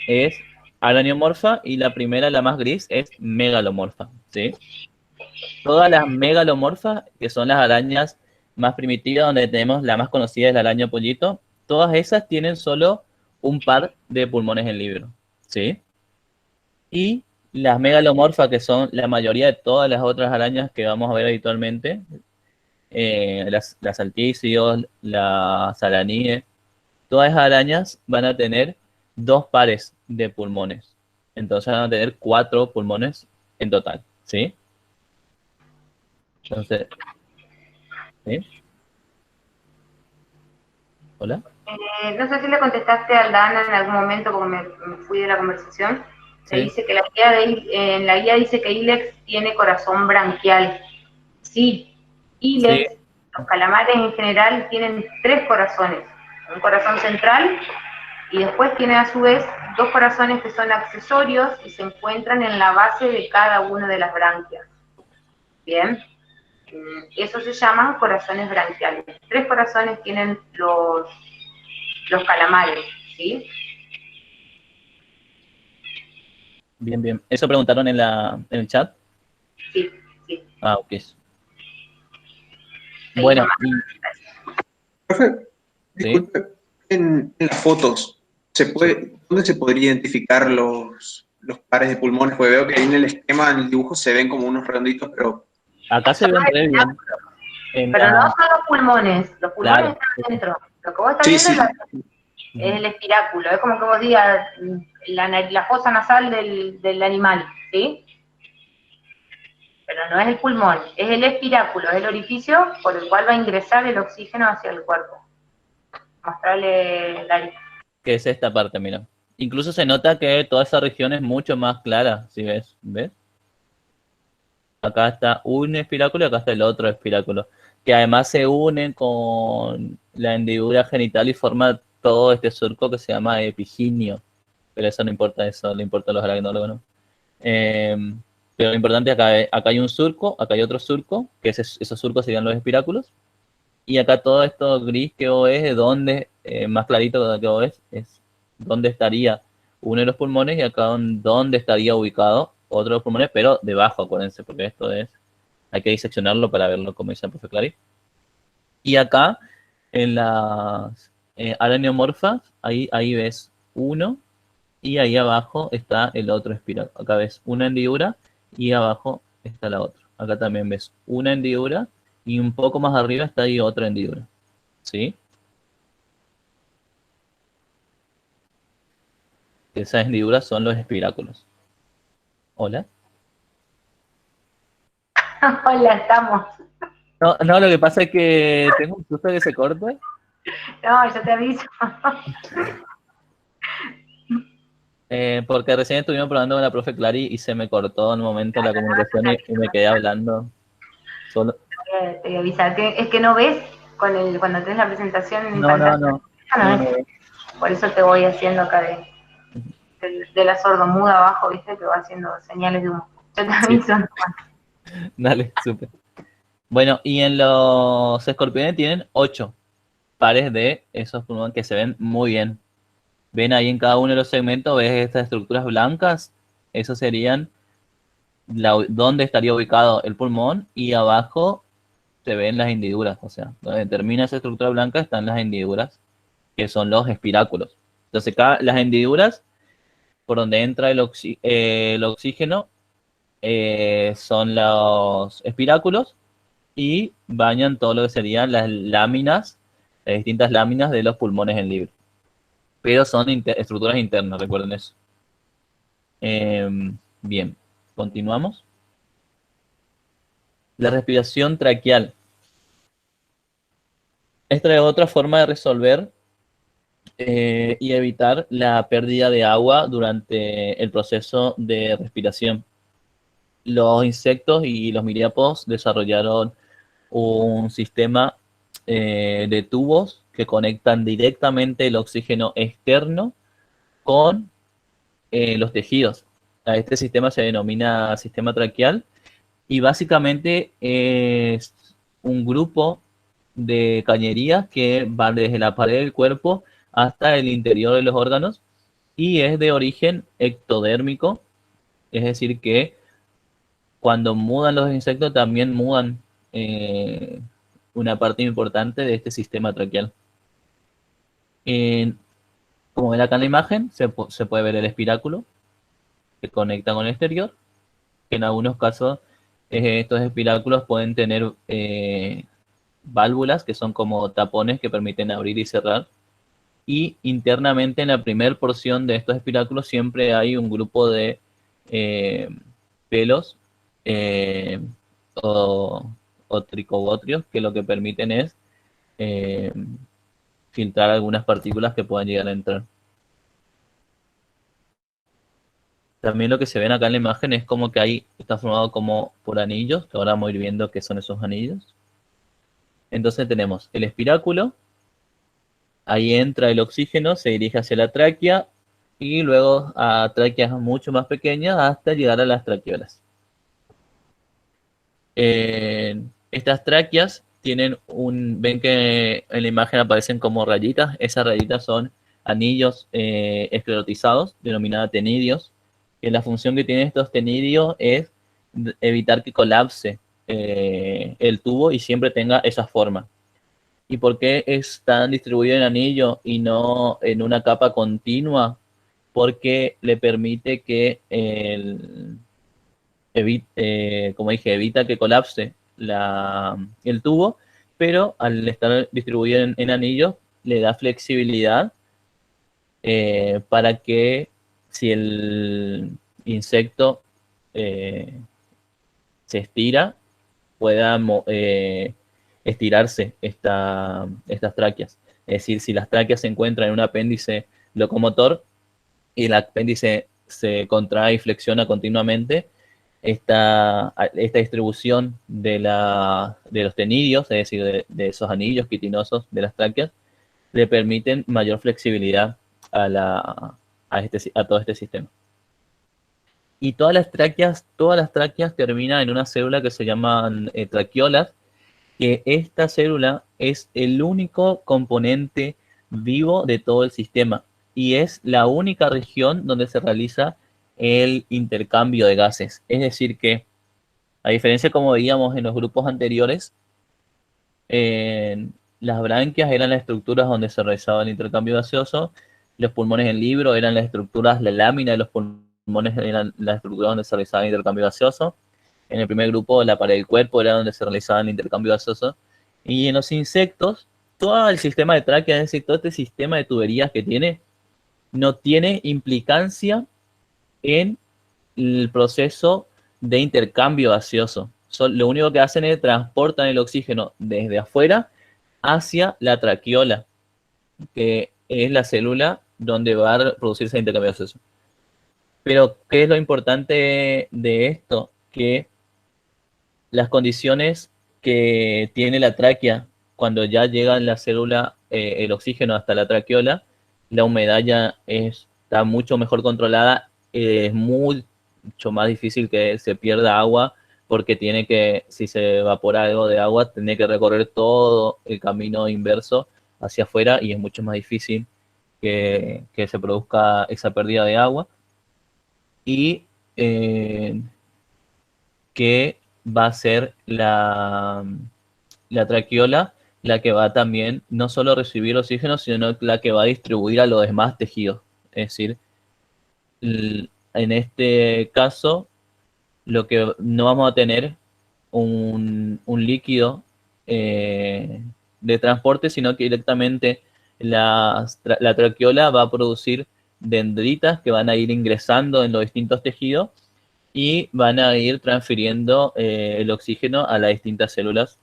es araneomorfa y la primera, la más gris, es megalomorfa. ¿Sí? Todas las megalomorfas, que son las arañas más primitivas, donde tenemos la más conocida es la araña pollito, todas esas tienen solo un par de pulmones en libro. ¿Sí? Y las megalomorfas, que son la mayoría de todas las otras arañas que vamos a ver habitualmente, las alticios, las araníes, todas esas arañas van a tener 2 pares de pulmones. Entonces van a tener 4 pulmones en total, ¿sí? Entonces, ¿sí? ¿Hola? No sé si le contestaste a Aldana en algún momento, porque me fui de la conversación. Sí. Le dice que en la guía dice que Ilex tiene corazón branquial. Sí, Ilex, Sí. los calamares en general tienen 3 corazones. Un corazón central y después tiene a su vez 2 corazones que son accesorios y se encuentran en la base de cada una de las branquias. Bien. Eso se llaman corazones branquiales. 3 corazones tienen los calamares, ¿sí? Bien, bien. ¿Eso preguntaron en el chat? Sí, sí. Ah, ok. Bueno, Profe, ¿sí? disculpe, en las fotos, ¿dónde se podría identificar los pares de pulmones? Porque veo que ahí en el esquema, en el dibujo, se ven como unos redonditos, pero Acá se ven re bien. Pero no son los pulmones Claro. están dentro. Lo que vos estás sí, viendo sí. es el espiráculo, es como que vos digas la fosa nasal del animal, ¿sí? Pero no es el pulmón, es el espiráculo, es el orificio por el cual va a ingresar el oxígeno hacia el cuerpo. Mostrarle, Dari. Que es esta parte, mira. Incluso se nota que toda esa región es mucho más clara, si ves, ¿ves? Acá está un espiráculo y acá está el otro espiráculo, que además se unen con la hendidura genital y forma todo este surco que se llama epiginio. Pero eso no importa, eso le importa a los aracnólogos, ¿no? Pero lo importante acá hay un surco, acá hay otro surco, que esos surcos serían los espiráculos. Y acá todo esto gris que vos ves, de donde, más clarito que vos ves, es dónde estaría uno de los pulmones y acá dónde estaría ubicado otro de los pulmones, pero debajo, acuérdense, porque esto hay que diseccionarlo para verlo, como dice el profe Clary. Y acá, en las araneomorfas, ahí ves uno, y ahí abajo está el otro espiral. Acá ves una hendidura y abajo está la otra. Acá también ves una hendidura y un poco más arriba está ahí otra hendidura, ¿sí? Esas hendiduras son los espiráculos. Hola. Hola, estamos. No, no, lo que pasa es que tengo un susto que se corte. No, yo te aviso. Porque recién estuvimos probando con la profe Clary y se me cortó en un momento la comunicación y me quedé hablando solo. Te voy a avisar. Es que no ves cuando tenés la presentación en No, pantalla. no, No ves. Por eso te voy haciendo acá de la sordomuda abajo, ¿viste? Te va haciendo señales de humo. Yo te aviso. Dale, súper. Bueno, y en los escorpiones tienen 8 pares de esos pulmones que se ven muy bien. Ven ahí en cada uno de los segmentos, ves estas estructuras blancas, esos serían donde estaría ubicado el pulmón, y abajo se ven las hendiduras, o sea, donde termina esa estructura blanca están las hendiduras, que son los espiráculos. Entonces, las hendiduras por donde entra el oxígeno son los espiráculos y bañan todo lo que serían las láminas, las distintas láminas de los pulmones en libre. Pero son estructuras internas, recuerden eso. Bien, continuamos. La respiración traqueal. Esta es otra forma de resolver y evitar la pérdida de agua durante el proceso de respiración. Los insectos y los miriápodos desarrollaron un sistema de tubos que conectan directamente el oxígeno externo con los tejidos. A este sistema se denomina sistema traqueal y básicamente es un grupo de cañerías que van desde la pared del cuerpo hasta el interior de los órganos y es de origen ectodérmico, es decir que cuando mudan los insectos también mudan una parte importante de este sistema traqueal. Como ven acá en la imagen, se puede ver el espiráculo que conecta con el exterior, que en algunos casos estos espiráculos pueden tener válvulas que son como tapones que permiten abrir y cerrar. Y internamente en la primera porción de estos espiráculos siempre hay un grupo de pelos o tricobotrios que lo que permiten es filtrar algunas partículas que puedan llegar a entrar. También lo que se ven acá en la imagen es como que está formado como por anillos, que ahora vamos a ir viendo qué son esos anillos. Entonces tenemos el espiráculo, ahí entra el oxígeno, se dirige hacia la tráquea y luego a tráqueas mucho más pequeñas hasta llegar a las traqueolas. Estas tráqueas ven que en la imagen aparecen como rayitas, esas rayitas son anillos esclerotizados, denominados tenidios, que la función que tienen estos tenidios es evitar que colapse el tubo y siempre tenga esa forma. ¿Y por qué están distribuidos en anillo y no en una capa continua? Porque le permite que como dije, evita que colapse el tubo, pero al estar distribuido en anillos le da flexibilidad para que si el insecto se estira, pueda estirarse estas tráqueas. Es decir, si las tráqueas se encuentran en un apéndice locomotor y el apéndice se contrae y flexiona continuamente, esta distribución de los tenidios, es decir, de esos anillos quitinosos de las tráqueas, le permiten mayor flexibilidad a todo este sistema. Y todas las tráqueas terminan en una célula que se llaman traqueolas, que esta célula es el único componente vivo de todo el sistema y es la única región donde se realiza el intercambio de gases. Es decir que, a diferencia como veíamos en los grupos anteriores, las branquias eran las estructuras donde se realizaba el intercambio gaseoso, los pulmones en libro eran las estructuras, la lámina de los pulmones eran las estructuras donde se realizaba el intercambio gaseoso, En el primer grupo, la pared del cuerpo era donde se realizaba el intercambio gaseoso. Y en los insectos, todo el sistema de tráquea, es decir, todo este sistema de tuberías que tiene, no tiene implicancia en el proceso de intercambio gaseoso. Lo único que hacen es transportan el oxígeno desde afuera hacia la traqueola, que es la célula donde va a producirse el intercambio gaseoso. Pero, ¿qué es lo importante de esto? Que las condiciones que tiene la tráquea cuando ya llega en la célula el oxígeno hasta la traqueola, la humedad ya está mucho mejor controlada, es mucho más difícil que se pierda agua, porque tiene que, si se evapora algo de agua, tiene que recorrer todo el camino inverso hacia afuera y es mucho más difícil que se produzca esa pérdida de agua. Y que va a ser la traqueola la que va también no solo a recibir oxígeno, sino la que va a distribuir a los demás tejidos. Es decir, en este caso, lo que no vamos a tener un líquido de transporte, sino que directamente la traqueola va a producir dendritas que van a ir ingresando en los distintos tejidos y van a ir transfiriendo el oxígeno a las distintas células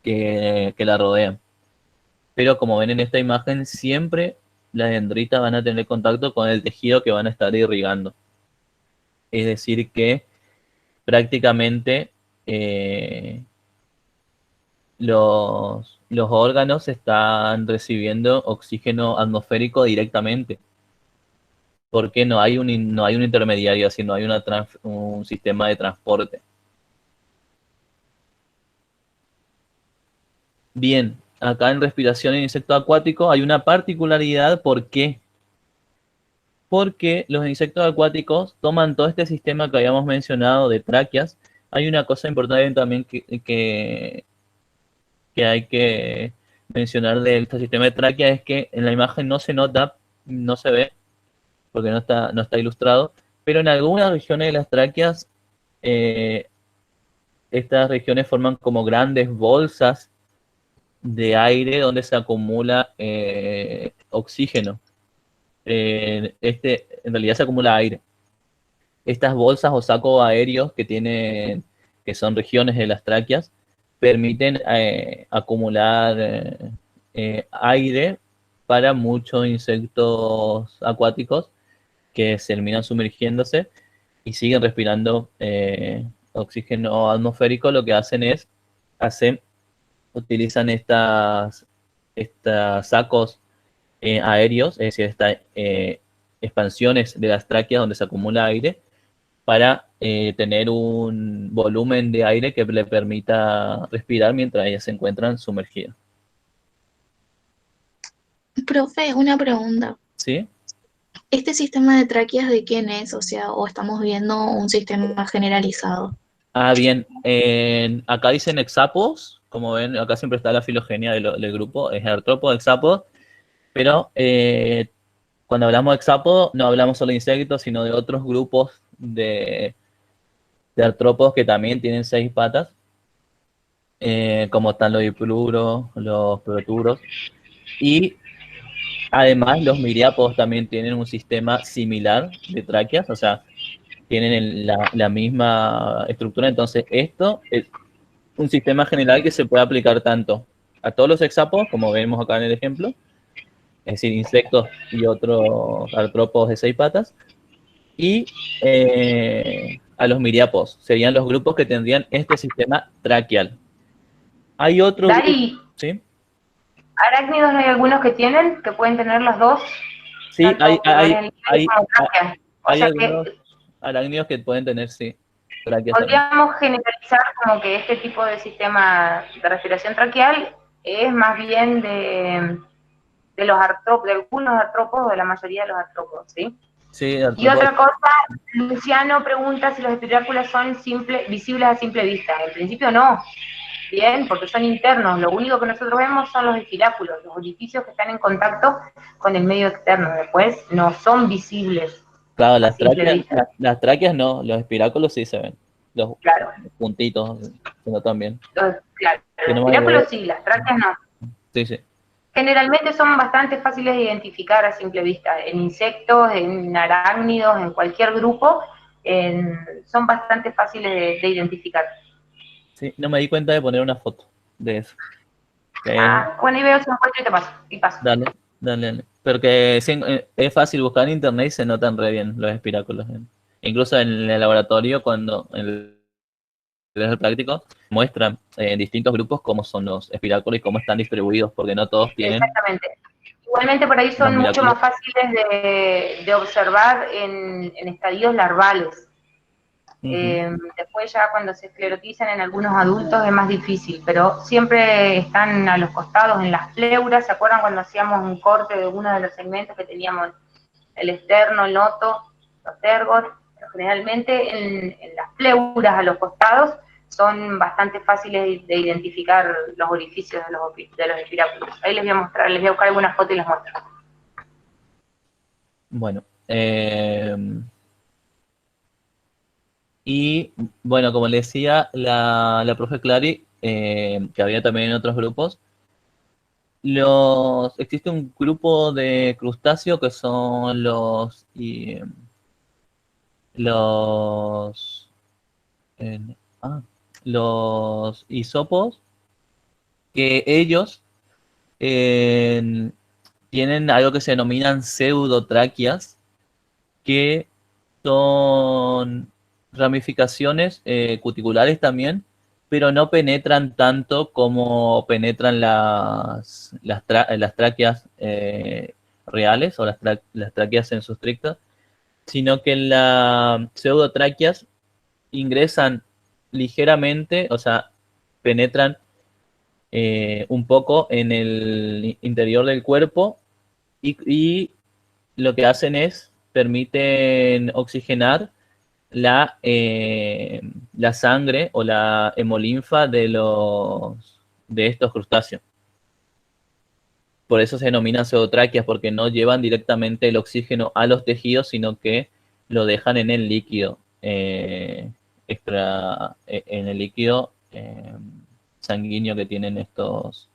que la rodean. Pero como ven en esta imagen, siempre las dendritas van a tener contacto con el tejido que van a estar irrigando. Es decir que prácticamente los órganos están recibiendo oxígeno atmosférico directamente, porque no hay un intermediario, así no hay un sistema de transporte. Bien, acá en respiración en insecto acuático hay una particularidad. ¿Por qué? Porque los insectos acuáticos toman todo este sistema que habíamos mencionado de tráqueas. Hay una cosa importante también que hay que mencionar de este sistema de tráquea, es que en la imagen no se nota, no se ve, porque no está ilustrado, pero en algunas regiones de las tráqueas, estas regiones forman como grandes bolsas de aire donde se acumula oxígeno. En realidad se acumula aire. Estas bolsas o sacos aéreos que son regiones de las tráqueas, permiten acumular aire para muchos insectos acuáticos que se terminan sumergiéndose y siguen respirando oxígeno atmosférico. Lo que hacen es, utilizan estas sacos aéreos, es decir, estas expansiones de las tráqueas donde se acumula aire, para tener un volumen de aire que le permita respirar mientras ellas se encuentran sumergidas. Profe, una pregunta. ¿Sí? ¿Este sistema de tráqueas de quién es? O sea, ¿o estamos viendo un sistema generalizado? Ah, bien. Acá dicen hexápodos. Como ven, acá siempre está la filogenia del grupo. Es artrópodo, hexápodo. Pero cuando hablamos de hexápodo, no hablamos solo de insectos, sino de otros grupos de artrópodos que también tienen 6 patas, como están los dipluros, los proturos, y además los miriápodos también tienen un sistema similar de tráqueas, o sea, tienen la misma estructura. Entonces esto es un sistema general que se puede aplicar tanto a todos los hexápodos, como vemos acá en el ejemplo, es decir, insectos y otros artrópodos de 6 patas, y a los miriápodos. Serían los grupos que tendrían este sistema traqueal. Hay otro Dari, grupo, ¿sí? ¿arácnidos no hay algunos que pueden tener las dos? Sí, Tanto hay como tráquea. O sea que algunos arácnidos que pueden tener, sí, tráqueas también. podríamos generalizar como que este tipo de sistema de respiración traqueal es más bien de los artrópodos, de algunos artrópodos, de la mayoría de los artrópodos, ¿sí? Sí, Y otra cosa, Luciano pregunta si los espiráculos son visibles a simple vista. En principio no, bien, porque son internos. Lo único que nosotros vemos son los espiráculos, los orificios que están en contacto con el medio externo. Después no son visibles. Claro, las tráqueas no, los espiráculos sí se ven. los Claro, puntitos, sino también. claro, Que los no me espiráculos sí, las tráqueas no. Sí, sí. Generalmente son bastante fáciles de identificar a simple vista, en insectos, en arácnidos, en cualquier grupo, son bastante fáciles de identificar. Sí, no me di cuenta de poner una foto de eso. Bueno, y veo si encuentro y te paso, y paso. Dale, dale, dale. Porque sí, es fácil buscar en internet y se notan re bien los espiráculos. Incluso en el laboratorio, cuando en el práctico, muestran en distintos grupos cómo son los espiráculos y cómo están distribuidos, porque no todos tienen Exactamente. Igualmente por ahí los son mucho miráculos. más fáciles de observar en estadios larvales. Después ya cuando se esclerotizan en algunos adultos es más difícil, pero siempre están a los costados, en las pleuras. ¿Se acuerdan cuando hacíamos un corte de uno de los segmentos que teníamos el externo, el noto, los ergos? Pero generalmente en las pleuras a los costados son bastante fáciles de identificar los orificios de los espiráculos. Ahí les voy a mostrar, les voy a buscar algunas fotos y les muestro. Bueno, y bueno, como le decía la profe Clary, que había también en otros grupos, existe un grupo de crustáceos que son los, eh, los hisopos, que ellos tienen algo que se denominan pseudotráqueas, que son ramificaciones cuticulares también, pero no penetran tanto como penetran las tráqueas reales o las tráqueas sensostrictas, sino que las pseudotráqueas ingresan ligeramente, o sea, penetran un poco en el interior del cuerpo y lo que hacen es permiten oxigenar la sangre o la hemolinfa de estos crustáceos. Por eso se denominan pseudotráqueas, porque no llevan directamente el oxígeno a los tejidos, sino que lo dejan en el líquido en el líquido sanguíneo que tienen estos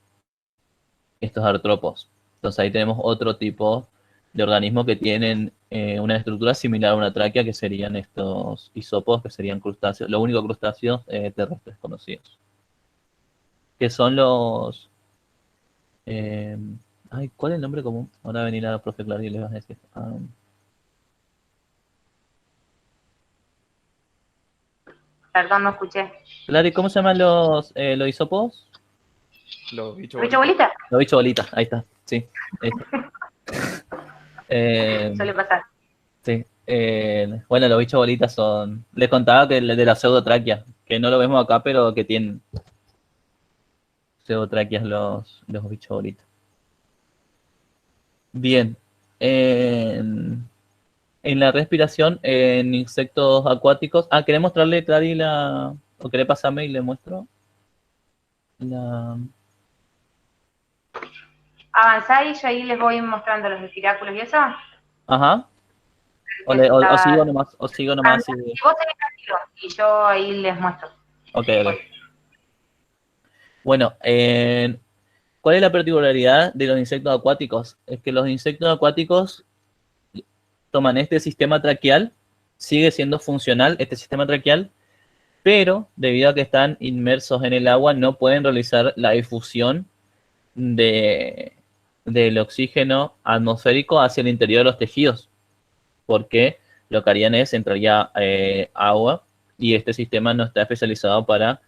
artrópodos. Entonces ahí tenemos otro tipo de organismos que tienen una estructura similar a una tráquea, que serían estos hisopos, que serían crustáceos, los únicos crustáceos terrestres conocidos. Que son los... ¿cuál es el nombre común? Ahora va a venir a la profe Clara y les vas a decir. Perdón, no escuché. Clary, ¿cómo se llaman los hisopos? Los bichos ¿Bicho bolitas. bolita? Los bichos bolitas, ahí está, sí. Ahí está. Suele pasar. Sí. Bueno, los bichos bolitas son... Les contaba que de la pseudotráquea, que no lo vemos acá, pero que tienen pseudotráqueas los bichos bolitas. Bien. En la respiración, en insectos acuáticos... ¿querés mostrarle, Clary, o querés pasarme y le muestro? Avanzáis y yo ahí les voy mostrando los espiráculos y eso. Ajá. O sigo nomás. Si vos tenés tranquilo, y yo ahí les muestro. Ok. Bueno, ¿cuál es la particularidad de los insectos acuáticos? Es que los insectos acuáticos toman este sistema traqueal, sigue siendo funcional este sistema traqueal, pero debido a que están inmersos en el agua, no pueden realizar la difusión del oxígeno atmosférico hacia el interior de los tejidos, porque lo que harían es entraría agua y este sistema no está especializado para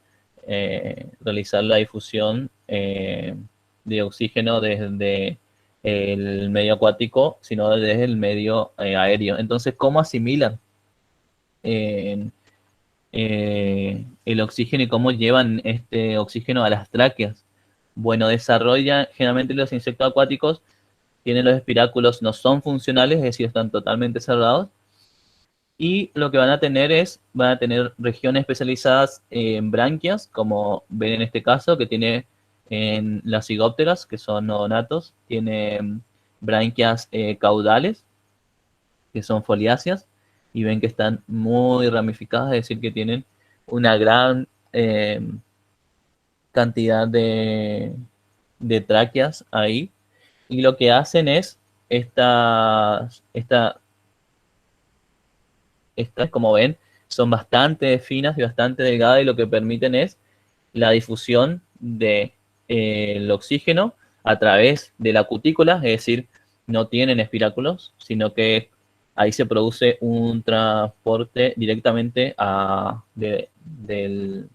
realizar la difusión de oxígeno desde el medio acuático, sino desde el medio aéreo. Entonces, ¿cómo asimilan el oxígeno y cómo llevan este oxígeno a las tráqueas? Bueno, generalmente los insectos acuáticos tienen los espiráculos, no son funcionales, es decir, están totalmente cerrados, y lo que van a tener regiones especializadas en branquias, como ven en este caso, que tiene en las cigópteras, que son odonatos, tiene branquias caudales, que son foliáceas, y ven que están muy ramificadas, es decir, que tienen una gran cantidad de tráqueas ahí, y lo que hacen es estas, como ven, son bastante finas y bastante delgadas, y lo que permiten es la difusión del oxígeno a través de la cutícula, es decir, no tienen espiráculos, sino que ahí se produce un transporte directamente del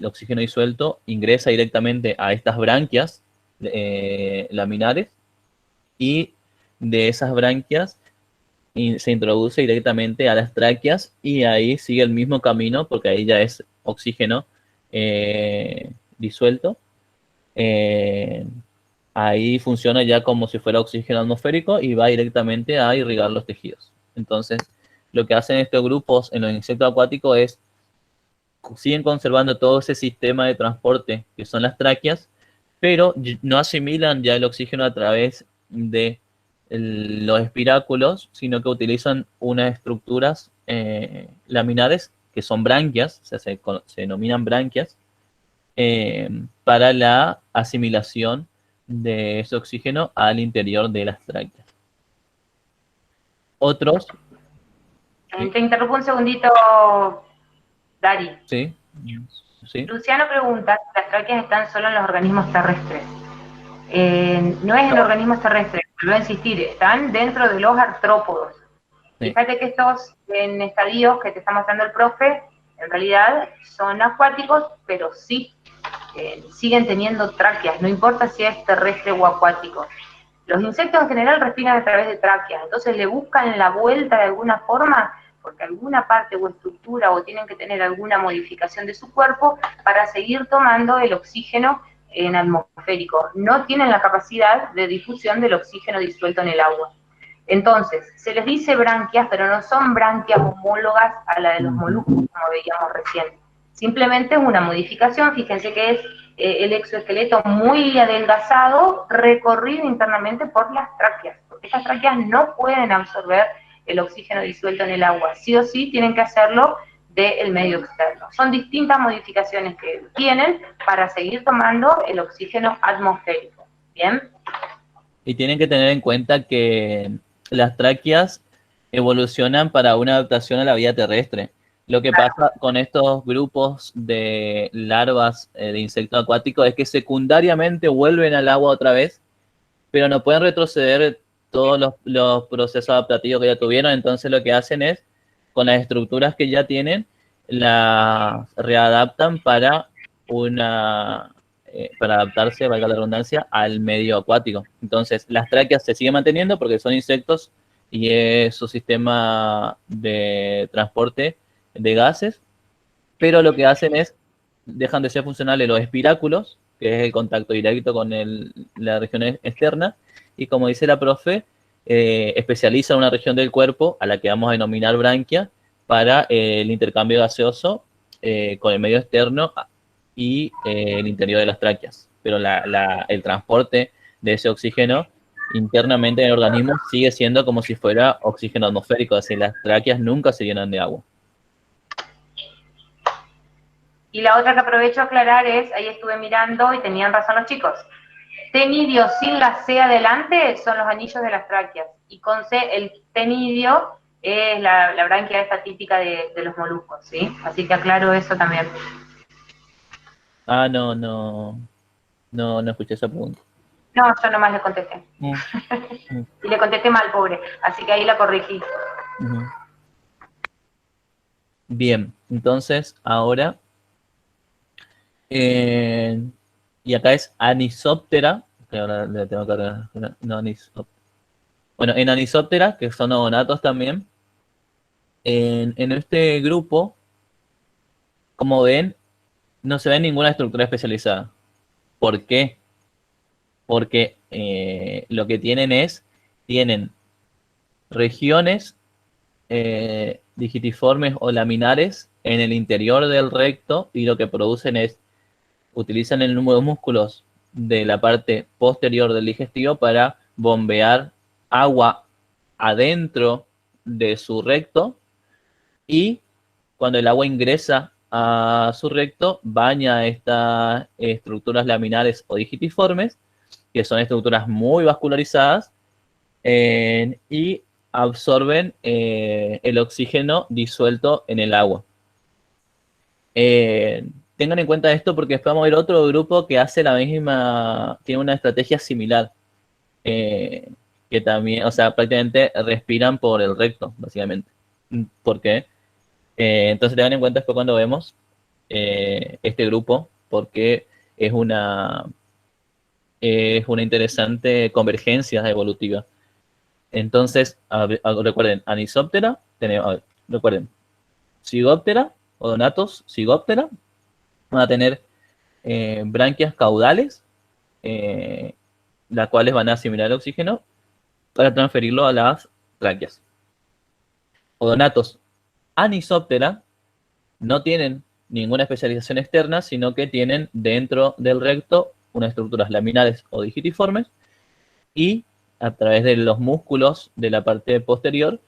oxígeno disuelto, ingresa directamente a estas branquias laminares, y de esas branquias se introduce directamente a las tráqueas, y ahí sigue el mismo camino porque ahí ya es oxígeno disuelto. Ahí funciona ya como si fuera oxígeno atmosférico y va directamente a irrigar los tejidos. Entonces, lo que hacen estos grupos en los insectos acuáticos es siguen conservando todo ese sistema de transporte que son las tráqueas, pero no asimilan ya el oxígeno a través de los espiráculos, sino que utilizan unas estructuras laminares que son branquias, o sea, se denominan branquias, para la asimilación de ese oxígeno al interior de las tráqueas. Otros... Te interrumpo un segundito, Dari. Sí, sí. Luciano pregunta si las tráqueas están solo en los organismos terrestres. No es en organismos terrestres, vuelvo a insistir, están dentro de los artrópodos. Sí. Fíjate que estos en estadios que te está mostrando el profe, en realidad son acuáticos, pero sí siguen teniendo tráqueas, no importa si es terrestre o acuático. Los insectos en general respiran a través de tráqueas, entonces le buscan la vuelta de alguna forma, porque alguna parte o estructura o tienen que tener alguna modificación de su cuerpo para seguir tomando el oxígeno en atmosférico. No tienen la capacidad de difusión del oxígeno disuelto en el agua. Entonces, se les dice branquias, pero no son branquias homólogas a la de los moluscos, como veíamos recién. Simplemente es una modificación, fíjense que es el exoesqueleto muy adelgazado, recorrido internamente por las tráqueas, porque estas tráqueas no pueden absorber el oxígeno disuelto en el agua, sí o sí tienen que hacerlo del medio externo. Son distintas modificaciones que tienen para seguir tomando el oxígeno atmosférico, ¿bien? Y tienen que tener en cuenta que las tráqueas evolucionan para una adaptación a la vida terrestre. Lo que pasa con estos grupos de larvas de insectos acuáticos es que secundariamente vuelven al agua otra vez, pero no pueden retroceder todos los procesos adaptativos que ya tuvieron. Entonces lo que hacen es, con las estructuras que ya tienen, las readaptan para adaptarse, valga la redundancia, al medio acuático. Entonces las tráqueas se siguen manteniendo porque son insectos y es su sistema de transporte de gases, pero lo que hacen es, dejan de ser funcionales los espiráculos, que es el contacto directo con la región externa, y como dice la profe, especializan una región del cuerpo a la que vamos a denominar branquia para el intercambio gaseoso con el medio externo y el interior de las tráqueas. Pero el transporte de ese oxígeno internamente en el organismo sigue siendo como si fuera oxígeno atmosférico, es decir, las tráqueas nunca se llenan de agua. Y la otra que aprovecho a aclarar es, ahí estuve mirando y tenían razón los chicos, tenidio sin la C adelante son los anillos de las tráqueas, y con C el tenidio es la branquia esta típica de los moluscos, ¿sí? Así que aclaro eso también. Ah, no escuché esa pregunta. No, yo nomás le contesté. Y le contesté mal, pobre, así que ahí la corregí. Bien, entonces ahora... y acá es Anisoptera, que ahora le tengo que agregar, no, bueno, en Anisoptera, que son odonatos también, en este grupo, como ven, no se ve ninguna estructura especializada. ¿Por qué? Porque lo que tienen regiones digitiformes o laminares en el interior del recto, y lo que producen es, utilizan el número de músculos de la parte posterior del digestivo para bombear agua adentro de su recto y cuando el agua ingresa a su recto, baña estas estructuras laminares o digitiformes, que son estructuras muy vascularizadas, y absorben el oxígeno disuelto en el agua. Tengan en cuenta esto porque después vamos a ver otro grupo que hace la misma, tiene una estrategia similar, que también, o sea, prácticamente respiran por el recto, básicamente. ¿Por qué? Entonces tengan en cuenta después cuando vemos este grupo, porque es una interesante convergencia evolutiva. Entonces, recuerden, Anisoptera, recuerden, Zygoptera, Odonatos, Zygoptera, van a tener branquias caudales, las cuales van a asimilar el oxígeno para transferirlo a las tráqueas. Odonatos, Anisoptera, no tienen ninguna especialización externa, sino que tienen dentro del recto unas estructuras laminares o digitiformes y a través de los músculos de la parte posterior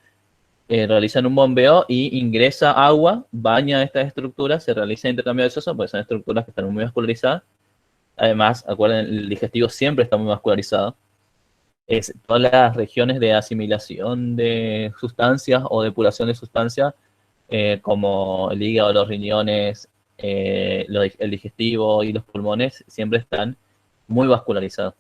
realizan un bombeo y ingresa agua, baña estas estructuras, se realiza intercambio gaseoso, porque son estructuras que están muy vascularizadas. Además, acuerden, el digestivo siempre está muy vascularizado. Todas las regiones de asimilación de sustancias o depuración de sustancias, como el hígado, los riñones, el digestivo y los pulmones, siempre están muy vascularizados.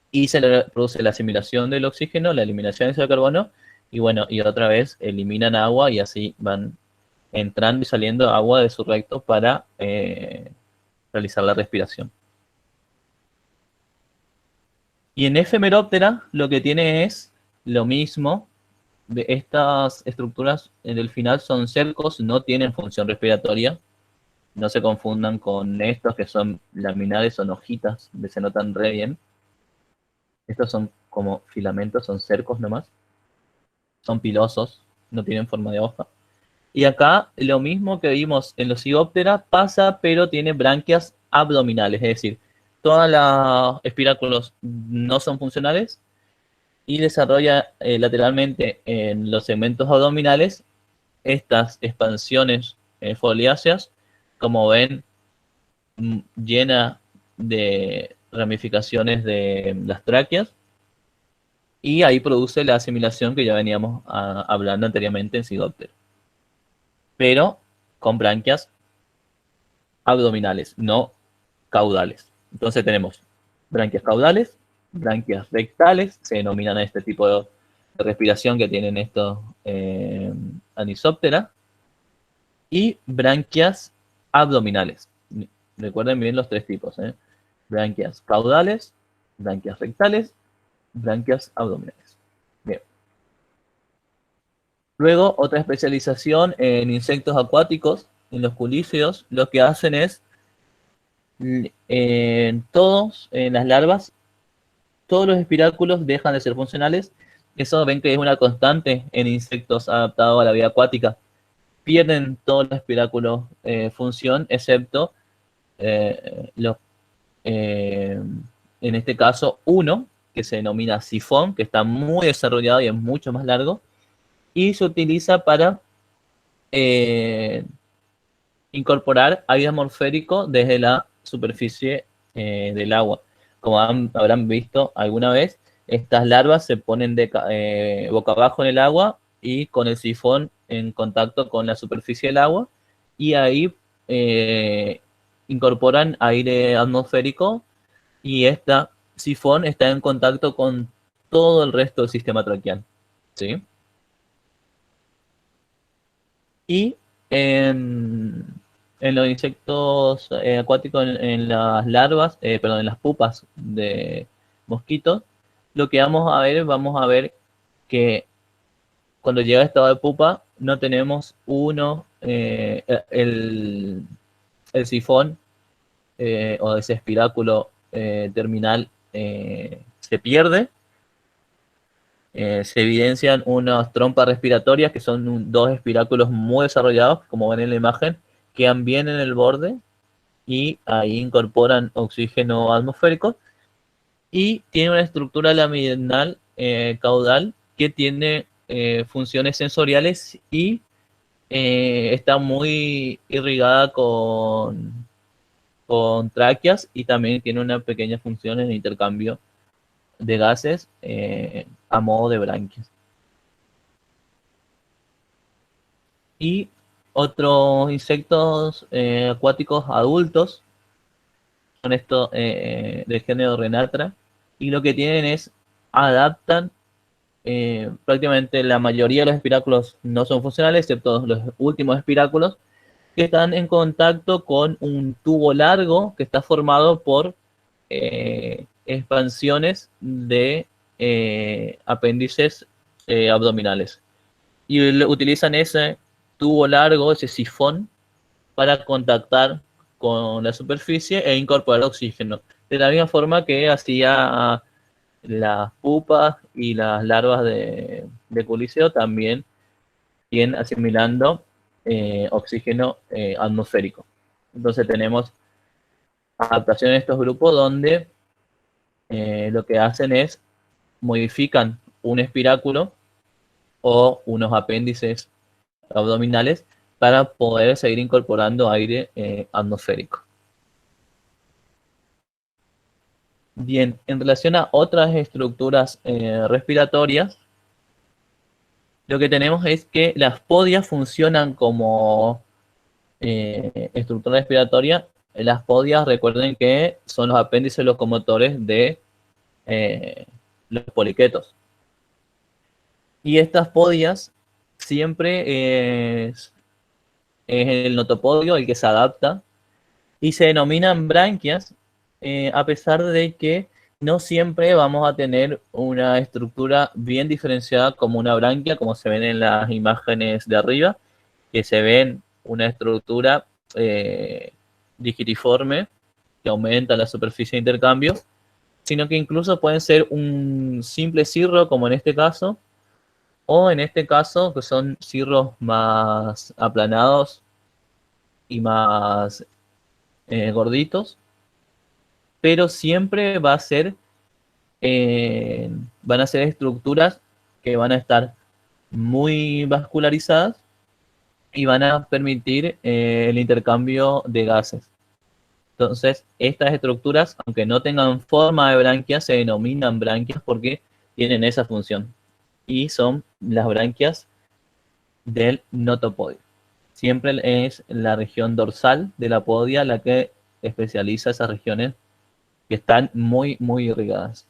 Y se le produce la asimilación del oxígeno, la eliminación de dióxido de carbono, y bueno, y otra vez eliminan agua y así van entrando y saliendo agua de su recto para realizar la respiración. Y en Ephemeroptera lo que tiene es lo mismo. De estas estructuras del final son cercos, no tienen función respiratoria. No se confundan con estos que son laminares, son hojitas, que se notan re bien. Estos son como filamentos, son cercos nomás. Son pilosos, no tienen forma de hoja. Y acá lo mismo que vimos en los Zygoptera pasa, pero tiene branquias abdominales, es decir, todos los espiráculos no son funcionales y desarrolla lateralmente en los segmentos abdominales estas expansiones foliáceas, como ven, llena de ramificaciones de las tráqueas, y ahí produce la asimilación que ya veníamos hablando anteriormente en Zygoptera, pero con branquias abdominales, no caudales. Entonces tenemos branquias caudales, branquias rectales, se denominan este tipo de respiración que tienen estos Anisoptera, y branquias abdominales. Recuerden bien los tres tipos, branquias caudales, branquias rectales, branquias abdominales. Bien. Luego, otra especialización en insectos acuáticos, en los culíceos, lo que hacen es, en las larvas, todos los espiráculos dejan de ser funcionales. Eso ven que es una constante en insectos adaptados a la vida acuática. Pierden todos los espiráculos función, excepto en este caso uno, que se denomina sifón, que está muy desarrollado y es mucho más largo, y se utiliza para incorporar aire atmosférico desde la superficie del agua. Como habrán visto alguna vez, estas larvas se ponen boca abajo en el agua y con el sifón en contacto con la superficie del agua, y ahí incorporan aire atmosférico, y esta sifón está en contacto con todo el resto del sistema traqueal, ¿sí? Y en los insectos acuáticos, en las larvas, perdón, en las pupas de mosquitos, lo que vamos a ver que cuando llega a estado de pupa, no tenemos el sifón o ese espiráculo terminal se pierde. Se evidencian unas trompas respiratorias que son dos espiráculos muy desarrollados, como ven en la imagen, quedan bien en el borde y ahí incorporan oxígeno atmosférico, y tiene una estructura laminar caudal que tiene funciones sensoriales y está muy irrigada con tráqueas y también tiene una pequeña función en el intercambio de gases a modo de branquias. Y otros insectos acuáticos adultos son estos del género Renatra, y lo que tienen es adaptan prácticamente la mayoría de los espiráculos no son funcionales, excepto los últimos espiráculos, que están en contacto con un tubo largo que está formado por expansiones de apéndices abdominales. Y utilizan ese tubo largo, ese sifón, para contactar con la superficie e incorporar oxígeno. De la misma forma que hacía las pupas y las larvas de culiceo, también vienen asimilando oxígeno atmosférico. Entonces tenemos adaptación en estos grupos donde lo que hacen es modifican un espiráculo o unos apéndices abdominales para poder seguir incorporando aire atmosférico. Bien, en relación a otras estructuras respiratorias, lo que tenemos es que las podias funcionan como estructura respiratoria. Las podias, recuerden que son los apéndices locomotores de los poliquetos. Y estas podias siempre es el notopodio el que se adapta y se denominan branquias, a pesar de que no siempre vamos a tener una estructura bien diferenciada como una branquia, como se ven en las imágenes de arriba, que se ven una estructura digitiforme que aumenta la superficie de intercambio, sino que incluso pueden ser un simple cirro, como en este caso, o en este caso, que son cirros más aplanados y más gorditos, pero siempre va a ser, van a ser estructuras que van a estar muy vascularizadas y van a permitir el intercambio de gases. Entonces, estas estructuras, aunque no tengan forma de branquias, se denominan branquias porque tienen esa función. Y son las branquias del notopodio. Siempre es la región dorsal de la podia la que especializa esas regiones que están muy, muy irrigadas.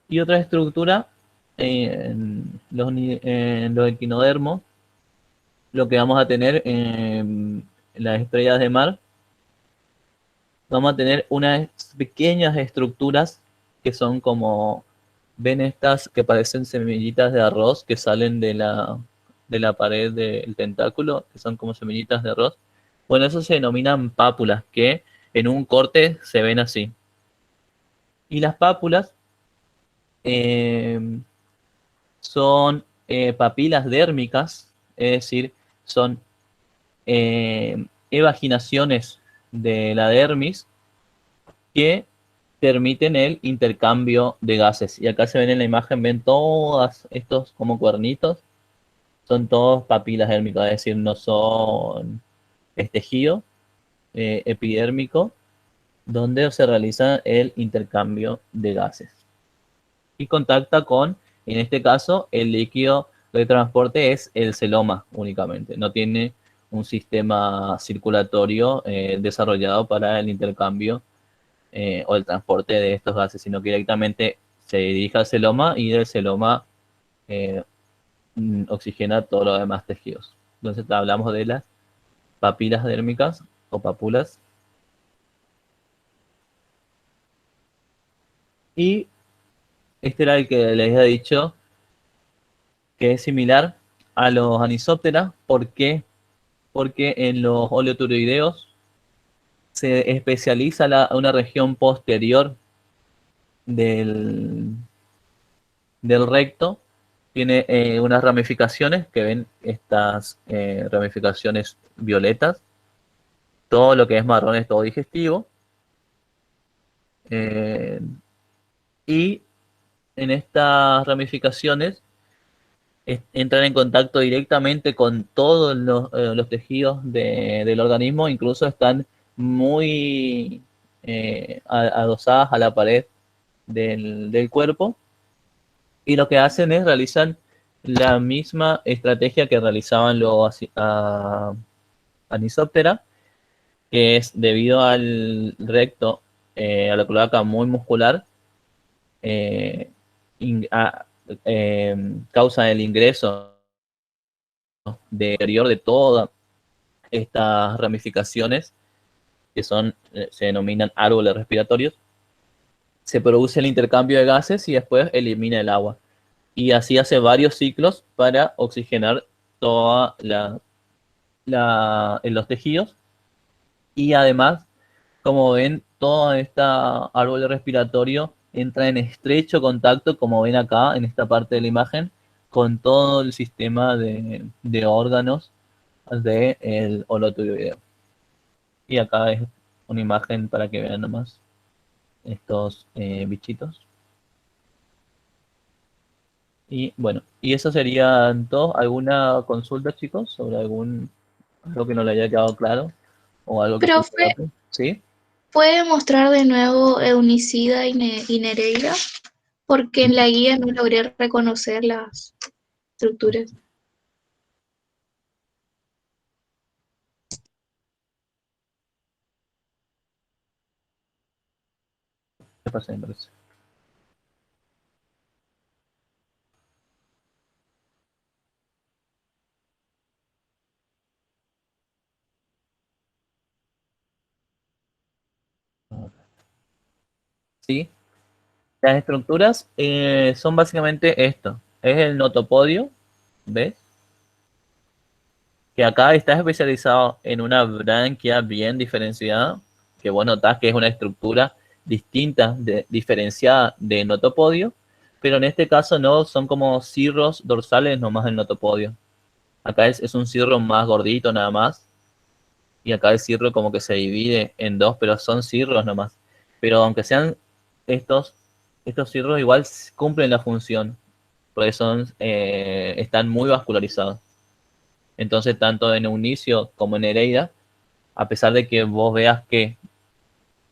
Y otra estructura, en los equinodermos, lo que vamos a tener en las estrellas de mar, vamos a tener unas pequeñas estructuras que son como, ven estas que parecen semillitas de arroz que salen de la pared del tentáculo, que son como semillitas de arroz. Bueno, eso se denominan pápulas, que en un corte se ven así. Y las pápulas son papilas dérmicas, es decir, son evaginaciones de la dermis que permiten el intercambio de gases. Y acá se ven en la imagen, ven todos estos como cuernitos, son todos papilas dérmicas, es decir, no son tejido epidérmico donde se realiza el intercambio de gases. Y contacta con, en este caso, el líquido de transporte es el celoma únicamente. No tiene un sistema circulatorio desarrollado para el intercambio o el transporte de estos gases, sino que directamente se dirige al celoma y del celoma oxigena todos los demás tejidos. Entonces hablamos de las papilas dérmicas o pápulas. Y este era el que les había dicho que es similar a los anisóptera. ¿Por qué? Porque en los oleoturoideos se especializa una región posterior del recto. Tiene unas ramificaciones, que ven estas ramificaciones violetas. Todo lo que es marrón es todo digestivo. y en estas ramificaciones entran en contacto directamente con todos los tejidos del organismo, incluso están muy adosadas a la pared del cuerpo, y lo que hacen es realizar la misma estrategia que realizaban los Anisoptera, que es debido al recto, a la cloaca muy muscular, eh, in- a- causa el ingreso interior de todas estas ramificaciones, que se denominan árboles respiratorios. Se produce el intercambio de gases y después elimina el agua. Y así hace varios ciclos para oxigenar toda en los tejidos. Y además, como ven, todo este árbol respiratorio entra en estrecho contacto, como ven acá en esta parte de la imagen, con todo el sistema de órganos del holotiroideo. Y acá es una imagen para que vean nomás estos bichitos. Y bueno, y eso serían todo. ¿Alguna consulta, chicos, sobre algo que no le haya quedado claro? ¿O algo que se Profe, escape? ¿Sí? ¿puede mostrar de nuevo Eunicida y Nereida? Porque en la guía no logré reconocer las estructuras. ¿Qué pasa, me parece? Sí, las estructuras son básicamente esto. Es el notopodio, ¿ves? Que acá está especializado en una branquia bien diferenciada, que vos notás que es una estructura distinta, diferenciada de notopodio, pero en este caso no, son como cirros dorsales nomás el notopodio. Acá es un cirro más gordito nada más, y acá el cirro como que se divide en dos, pero son cirros nomás. Pero aunque sean estos, estos cirros igual cumplen la función, porque están muy vascularizados. Entonces, tanto en Eunicio como en Nereida, a pesar de que vos veas que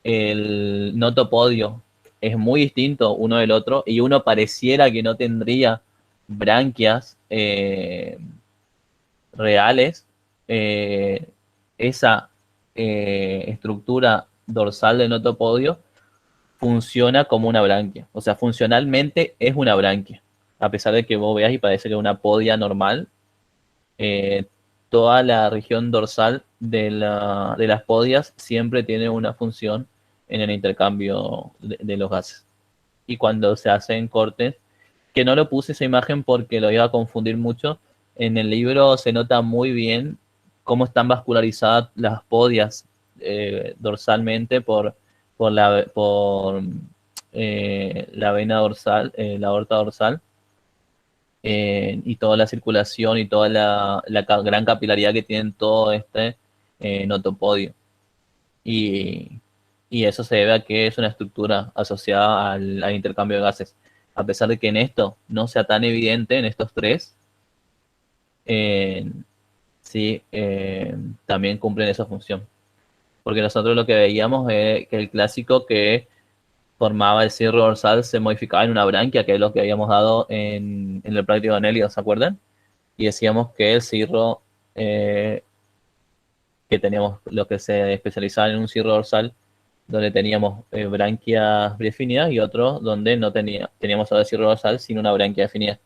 el notopodio es muy distinto uno del otro y uno pareciera que no tendría branquias reales, eh, esa estructura dorsal del notopodio funciona como una branquia. O sea, funcionalmente es una branquia. A pesar de que vos veas y parece que es una podia normal, eh, toda la región dorsal de las podias siempre tiene una función en el intercambio de los gases. Y cuando se hacen cortes, que no lo puse esa imagen porque lo iba a confundir mucho, en el libro se nota muy bien cómo están vascularizadas las podias dorsalmente por la vena dorsal, la aorta dorsal, y toda la circulación y toda gran capilaridad que tienen todo este notopodio. Y, y eso se debe a que es una estructura asociada al intercambio de gases. A pesar de que en esto no sea tan evidente, en estos tres, eh, sí, también cumplen esa función. Porque nosotros lo que veíamos es que el clásico que formaba el cirro dorsal se modificaba en una branquia, que es lo que habíamos dado en el práctico de Anelio, ¿se acuerdan? Y decíamos que el cirro, que teníamos lo que se especializaba en un cirro dorsal, donde teníamos branquias definidas, y otro donde no teníamos ahora cirro dorsal sin una branquia definida.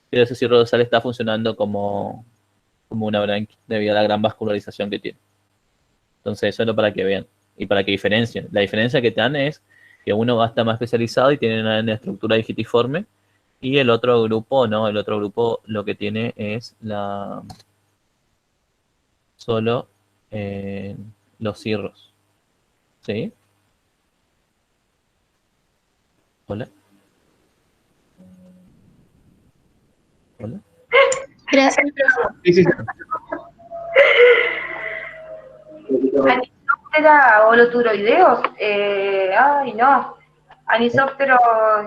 Pero ese cirro dorsal está funcionando como una branquia debido a la gran vascularización que tiene. Entonces eso es lo para que vean y para que diferencien. La diferencia que te dan es que uno va a estar más especializado y tiene una estructura digitiforme, y el otro grupo no, el otro grupo lo que tiene es solo los cirros. ¿Sí? Hola. Hola. Gracias, profe. Sí, sí, sí. ¿Era holoturoideos? Ay, no. Anisópteros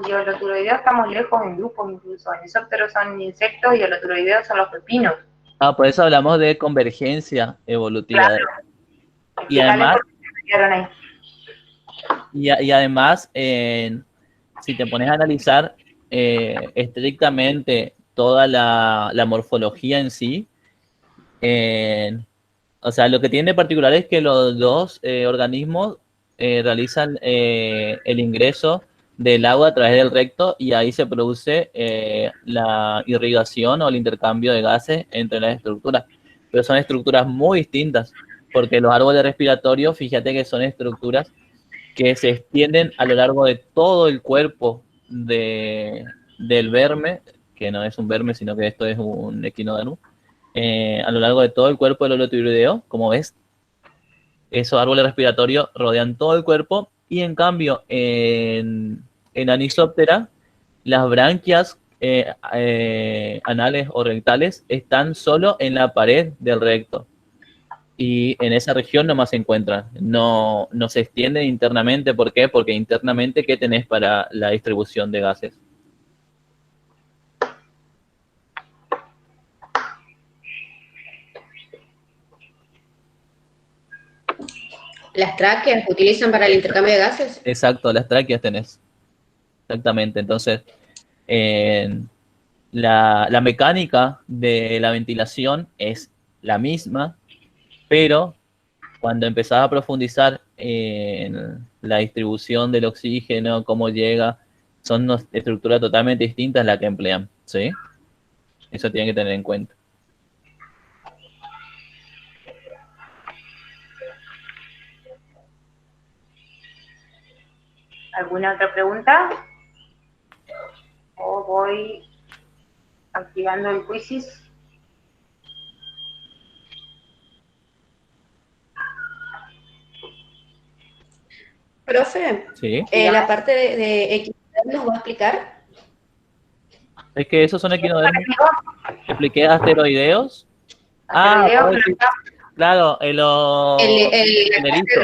y holoturoideos estamos lejos en grupos incluso. Anisópteros son insectos y holoturoideos son los pepinos. Por eso hablamos de convergencia evolutiva. Claro. Y Explícale además, por qué se quedaron ahí. y además si te pones a analizar estrictamente toda la morfología en sí, o sea, lo que tiene de particular es que los dos organismos realizan el ingreso del agua a través del recto y ahí se produce la irrigación o el intercambio de gases entre las estructuras. Pero son estructuras muy distintas, porque los árboles respiratorios, fíjate que son estructuras que se extienden a lo largo de todo el cuerpo del verme, que no es un verme, sino que esto es un equinodermo, a lo largo de todo el cuerpo del holotiroideo, como ves, esos árboles respiratorios rodean todo el cuerpo y en cambio en Anisoptera las branquias anales o rectales están solo en la pared del recto y en esa región nomás se encuentran, no se extienden internamente. ¿Por qué? Porque internamente, ¿qué tenés para la distribución de gases? Las tráqueas se utilizan para el intercambio de gases. Exacto, las tráqueas tenés. Exactamente, entonces la mecánica de la ventilación es la misma, pero cuando empezás a profundizar en la distribución del oxígeno, cómo llega, son estructuras totalmente distintas las que emplean, ¿sí? Eso tienen que tener en cuenta. ¿Alguna otra pregunta? O voy activando el quizzes. Profe, Sí, la parte de equidad nos va a explicar. es que esos son equinodermos. Expliqué asteroideos. Asteroideos, vos decís, claro, El erizo.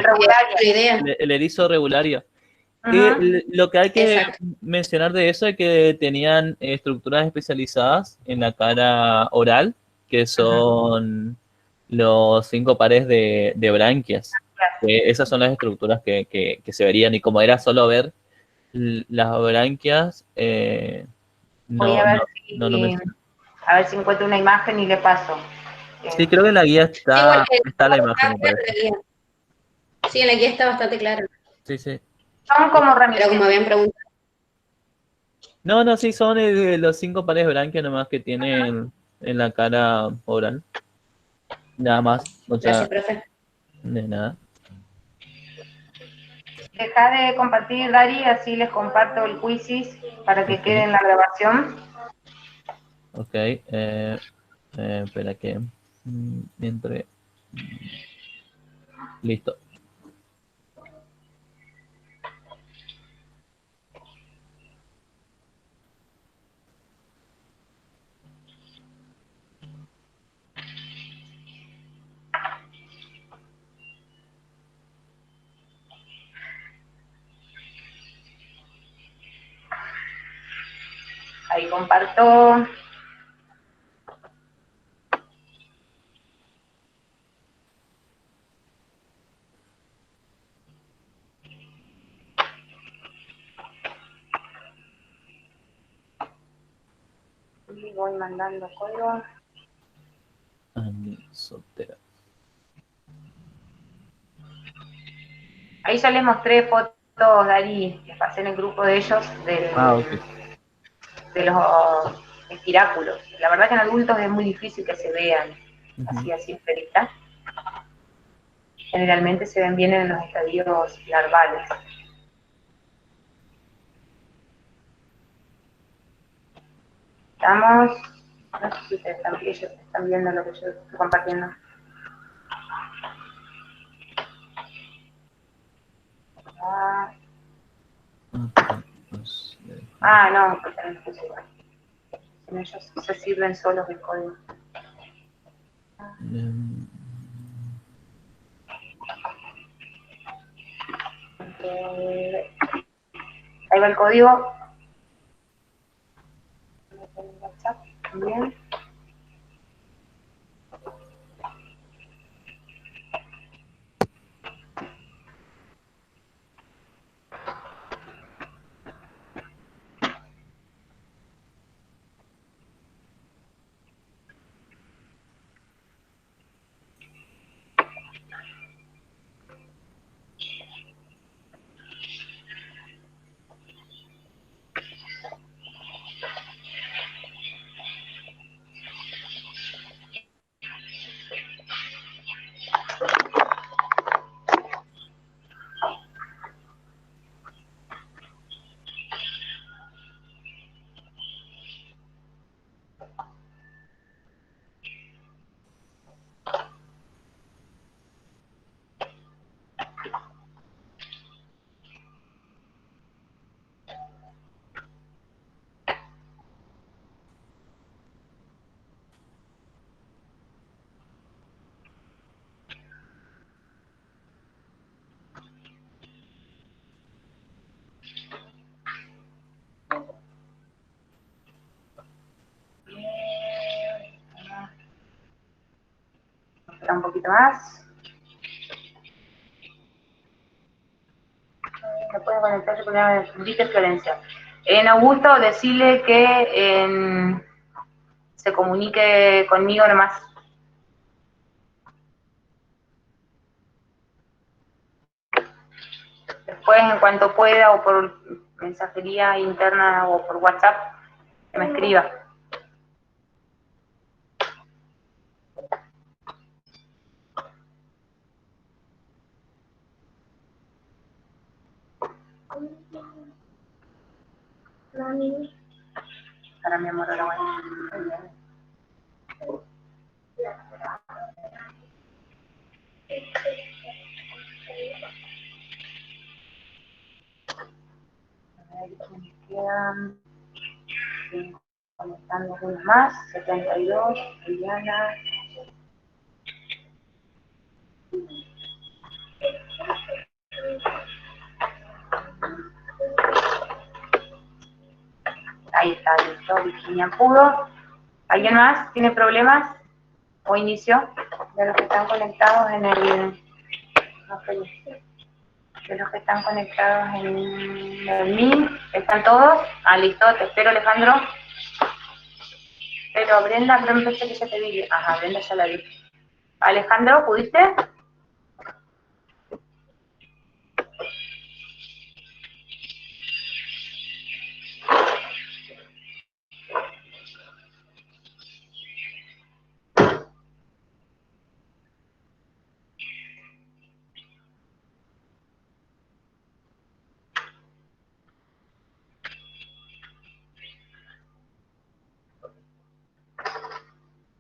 idea. El erizo regulario. Ajá. Lo que hay que Exacto. mencionar de eso es que tenían estructuras especializadas en la cara oral, que son los 5 pares de branquias. Esas son las estructuras que se verían, y como era solo ver las branquias, Voy a ver no mencioné. a ver si encuentro una imagen y le paso. Sí, creo que en la guía Sí, igual está la imagen, me parece. Sí, en la guía está bastante clara. Sí, sí. Son como Pero ramitas. como habían preguntado. No, sí, son los 5 pares de branquias nomás que tienen en la cara oral. Nada más, o sea, Gracias, profe. de nada. Deja de compartir, Dari, así les comparto el quizzes para que Ok. quede en la grabación. Ok, espera que entre. Listo. Ahí comparto. Y voy mandando código. Anisoptera. Ahí ya les mostré fotos, Dari, que pasé en el grupo de ellos Ok. de los espiráculos. La verdad que en adultos es muy difícil que se vean así a simple vista. Generalmente se ven bien en los estadios larvales. Estamos, no sé si ellos están viendo lo que yo estoy compartiendo. No, porque no puse igual. Ellos se sirven solos el código. Ahí va el código. WhatsApp también. Espera un poquito más. Me pueden conectarse con la Vite Florencia. En Augusto, decirle que se comunique conmigo nomás. Después, en cuanto pueda, o por mensajería interna o por WhatsApp, que me escriba. Para mi amor, ahora bueno. A ver si me quedan. Conectando algunos más. 72, Liliana. Ahí está, listo. Virginia pudo. ¿Alguien más tiene problemas? ¿O inicio? De los que están conectados en el... No sé, de los que están conectados en el Meet. ¿Están todos? Ah, listo. Te espero, Alejandro. Pero Brenda, no me pensé que ya te vi. Ajá, Brenda ya la vi. Alejandro, ¿pudiste?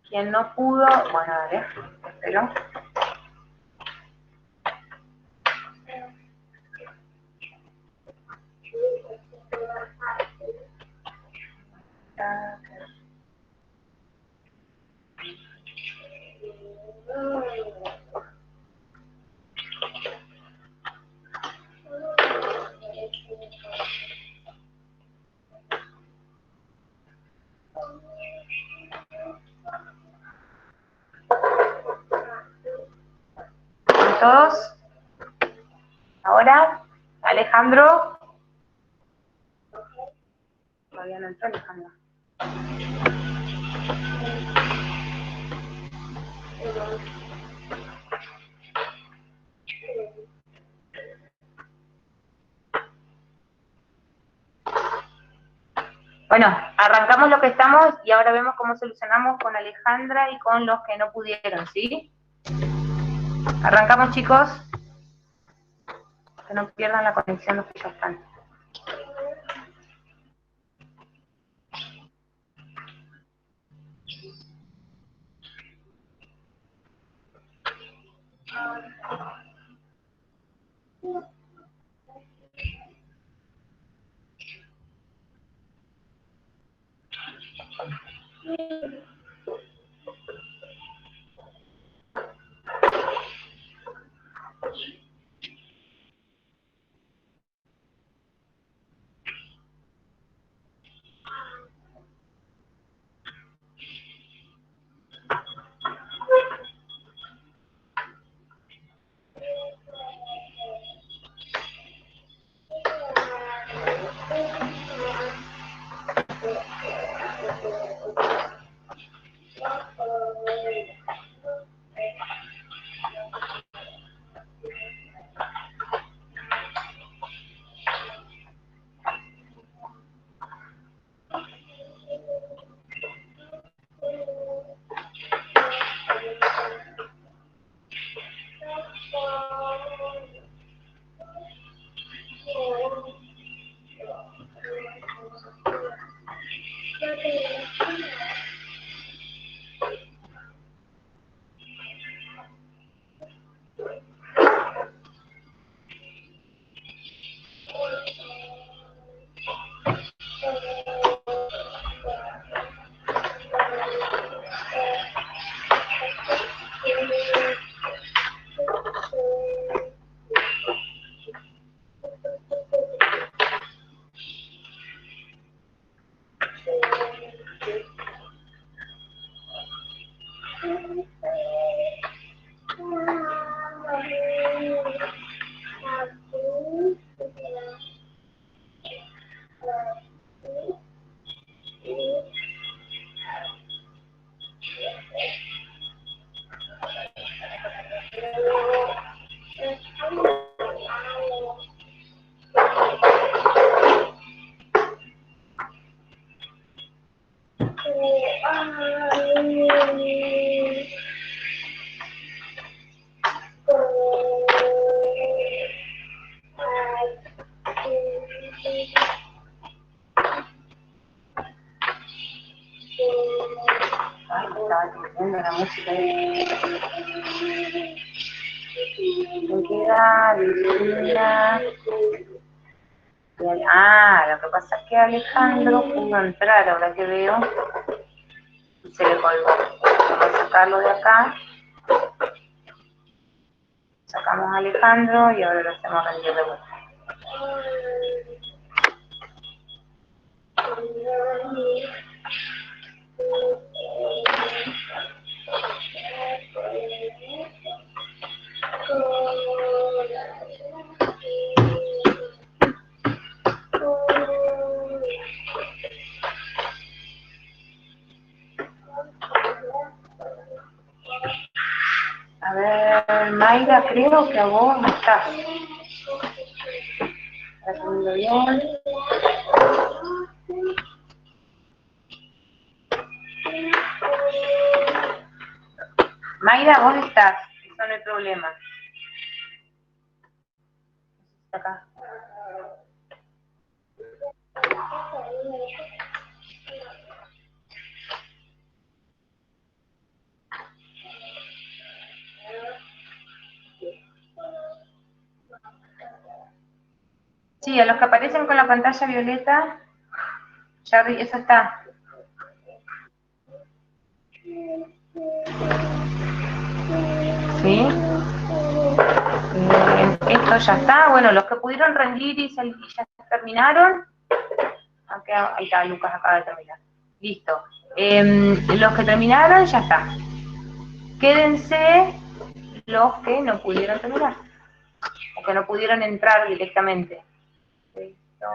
Quien no pudo, bueno, dale, espero. ¿Todos? Ahora, Alejandro. Todavía no entró Alejandro. Bueno, arrancamos lo que estamos y ahora vemos cómo solucionamos con Alejandra y con los que no pudieron, ¿sí? Arrancamos, chicos. Que no pierdan la conexión los que ya están. estaba teniendo la música. Me queda Virginia. Ah, lo que pasa es que Alejandro pudo entrar, ahora que veo, y se le colgó. Vamos a sacarlo de acá. Sacamos a Alejandro y ahora lo hacemos rendir de vuelta. A ver, Mayra, creo que a vos no estás. ¿Estás viendo bien? Mayra, vos estás, eso no hay problema. Acá. Sí, a los que aparecen con la pantalla violeta, ya eso está. ¿Sí? Esto ya está. Bueno, los que pudieron rendir y ya terminaron. Acá, ahí está, Lucas acaba de terminar. Listo. Los que terminaron, ya está. Quédense los que no pudieron terminar. O que no pudieron entrar directamente. Listo.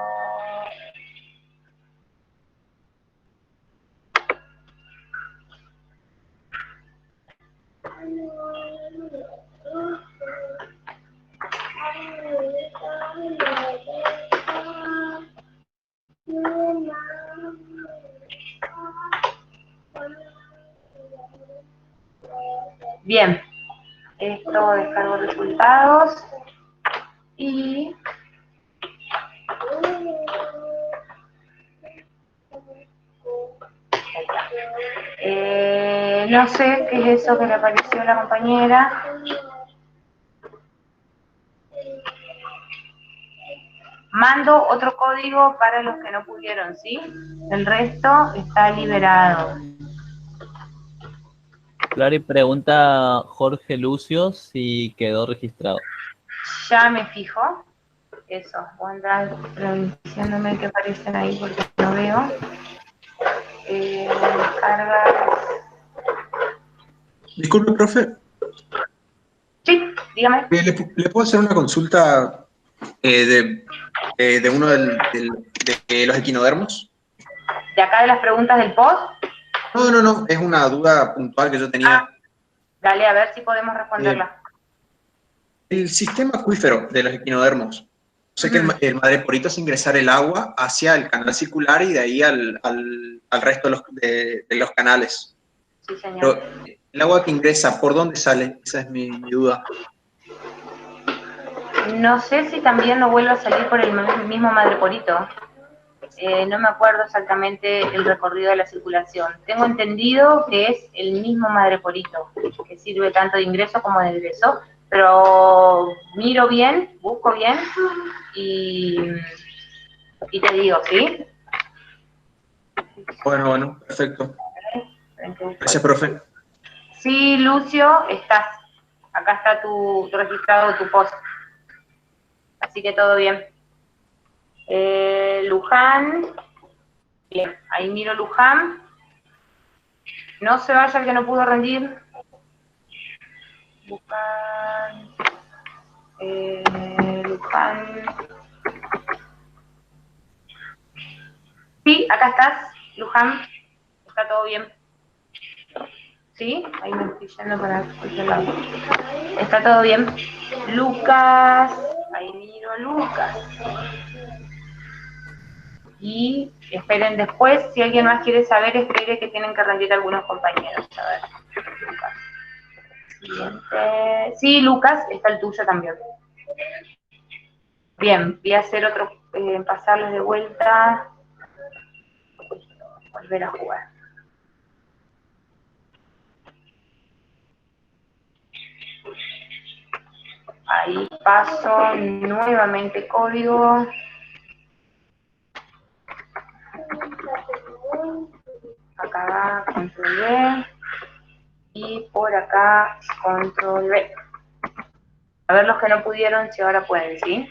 Bien, esto descargo resultados y no sé qué es eso que le apareció a la compañera. Mando otro código para los que no pudieron, ¿sí? El resto está liberado. Clary, pregunta Jorge Lucio si quedó registrado. Ya me fijo. Eso, voy a andar diciéndome que aparecen ahí porque no veo. Cargas. Disculpe, profe. Sí, dígame. ¿Le puedo hacer una consulta de uno de los equinodermos? ¿De acá de las preguntas del post? No, es una duda puntual que yo tenía. Ah, dale, a ver si podemos responderla. El sistema acuífero de los equinodermos, sé que el madreporito es ingresar el agua hacia el canal circular y de ahí al resto de los canales. Sí, señor. Pero el agua que ingresa, ¿por dónde sale? Esa es mi duda. No sé si también no vuelve a salir por el mismo madreporito. No me acuerdo exactamente el recorrido de la circulación. Tengo entendido que es el mismo madreporito, que sirve tanto de ingreso como de egreso, pero miro bien, busco bien y te digo, ¿sí? Bueno, perfecto. Gracias, profe. Sí, Lucio, estás. Acá está tu registrado, tu post. Así que todo bien. Luján. Bien, ahí miro Luján. No se vaya el que no pudo rendir. Luján. Luján. Sí, acá estás, Luján. Está todo bien. ¿Sí? Ahí me estoy yendo para el lado. Está todo bien. Lucas. Ahí miro a Lucas. Y esperen después, si alguien más quiere saber, espere que tienen que rendir algunos compañeros. A ver, Lucas. Siguiente. Sí, Lucas, está el tuyo también. Bien, voy a hacer otro, pasarles de vuelta. Volver a jugar. Ahí paso nuevamente código. Acá va control V. Y por acá control V. A ver los que no pudieron, si ahora pueden, ¿sí?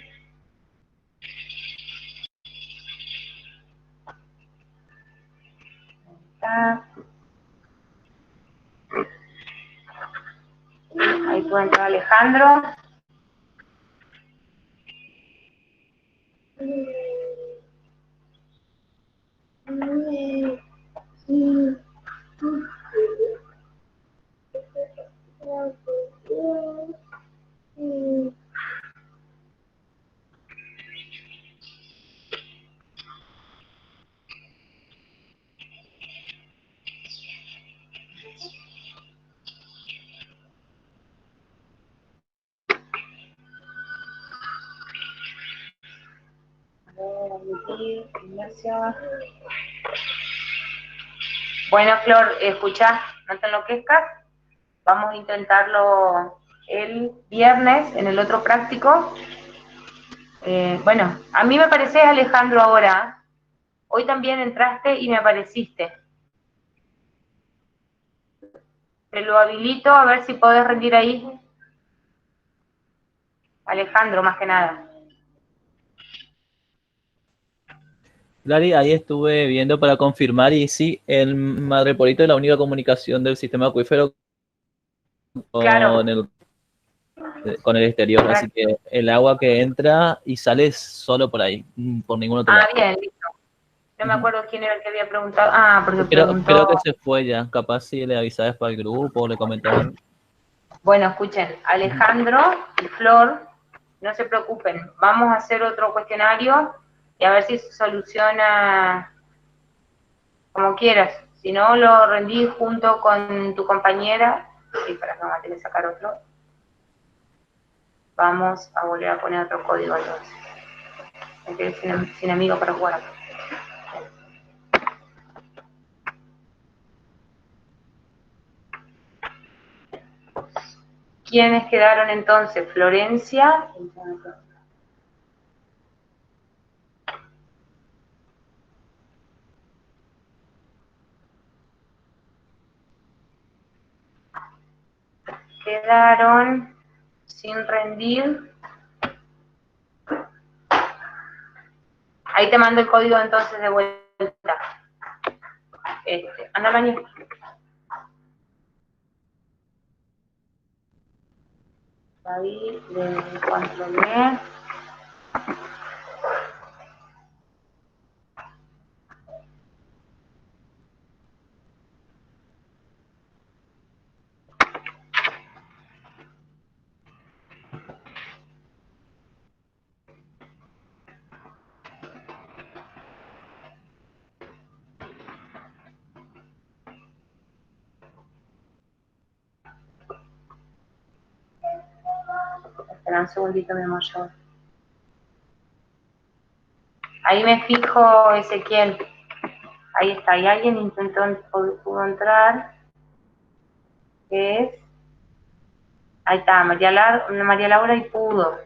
Ahí puede entrar Alejandro. Admitir, inercia. Bueno, Flor, escuchá, no te enloquezcas. Vamos a intentarlo el viernes en el otro práctico. Bueno, a mí me pareces Alejandro ahora. Hoy también entraste y me apareciste. Te lo habilito a ver si podés rendir ahí. Alejandro, más que nada. Clary, ahí estuve viendo para confirmar y sí, el Madreporito es la única comunicación del sistema acuífero Claro. con el exterior, así que el agua que entra y sale es solo por ahí, por ningún otro lado. Bien, listo. No me acuerdo quién era el que había preguntado. Ah, porque Creo preguntó. que se fue ya, capaz si le avisabas para el grupo o le comentabas. Bueno, escuchen, Alejandro y Flor, no se preocupen, vamos a hacer otro cuestionario y a ver si se soluciona como quieras. Si no, lo rendí junto con tu compañera. Sí, para que vamos a tener que sacar otro. Vamos a volver a poner otro código entonces. Me quedé sin amigo para jugar. ¿Quiénes quedaron entonces? Florencia. Quedaron sin rendir. Ahí te mando el código entonces de vuelta. Anda, Mañez. Ahí le controlé. Espera un segundito, mi amor. Ahí me fijo, Ezequiel. Ahí está. Ahí alguien pudo entrar. Es. Ahí está, María Laura y pudo.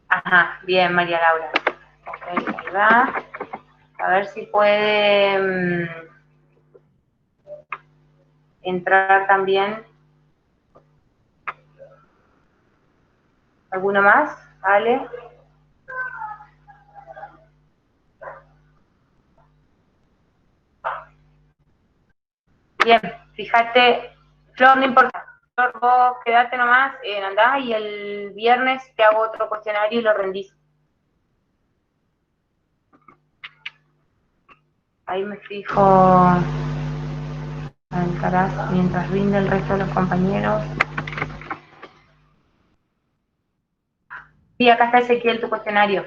Ajá, bien, María Laura. Ok, ahí va. A ver si puede entrar también. ¿Alguno más? ¿Ale? Bien, fíjate, Flor, no importa. Flor, vos quedate nomás, andá y el viernes te hago otro cuestionario y lo rendís. Ahí me fijo Alcaraz mientras rinde el resto de los compañeros. Sí, acá está Ezequiel, tu cuestionario.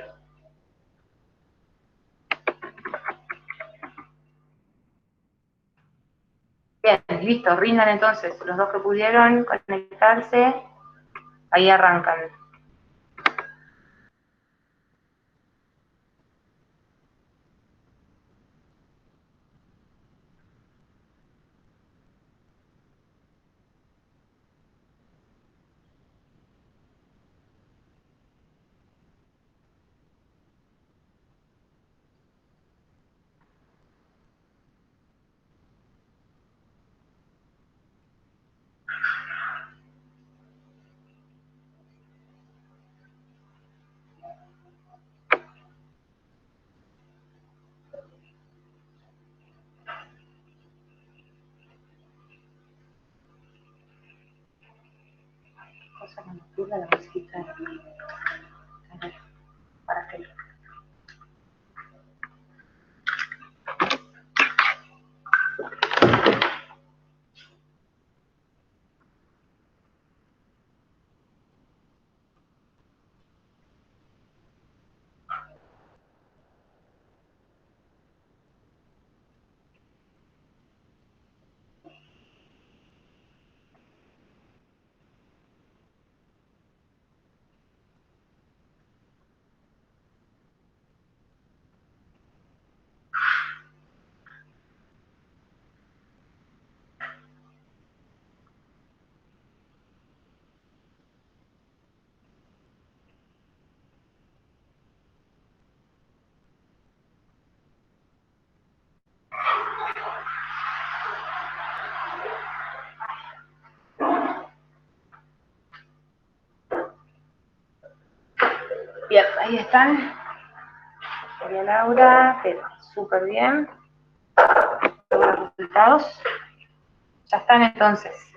Bien, listo, rindan entonces. Los dos que pudieron conectarse, ahí arrancan. cosa que me ocurre, la musiquita. A ver, para que... Bien, ahí están. María Laura, pero súper bien. Los resultados. Ya están entonces.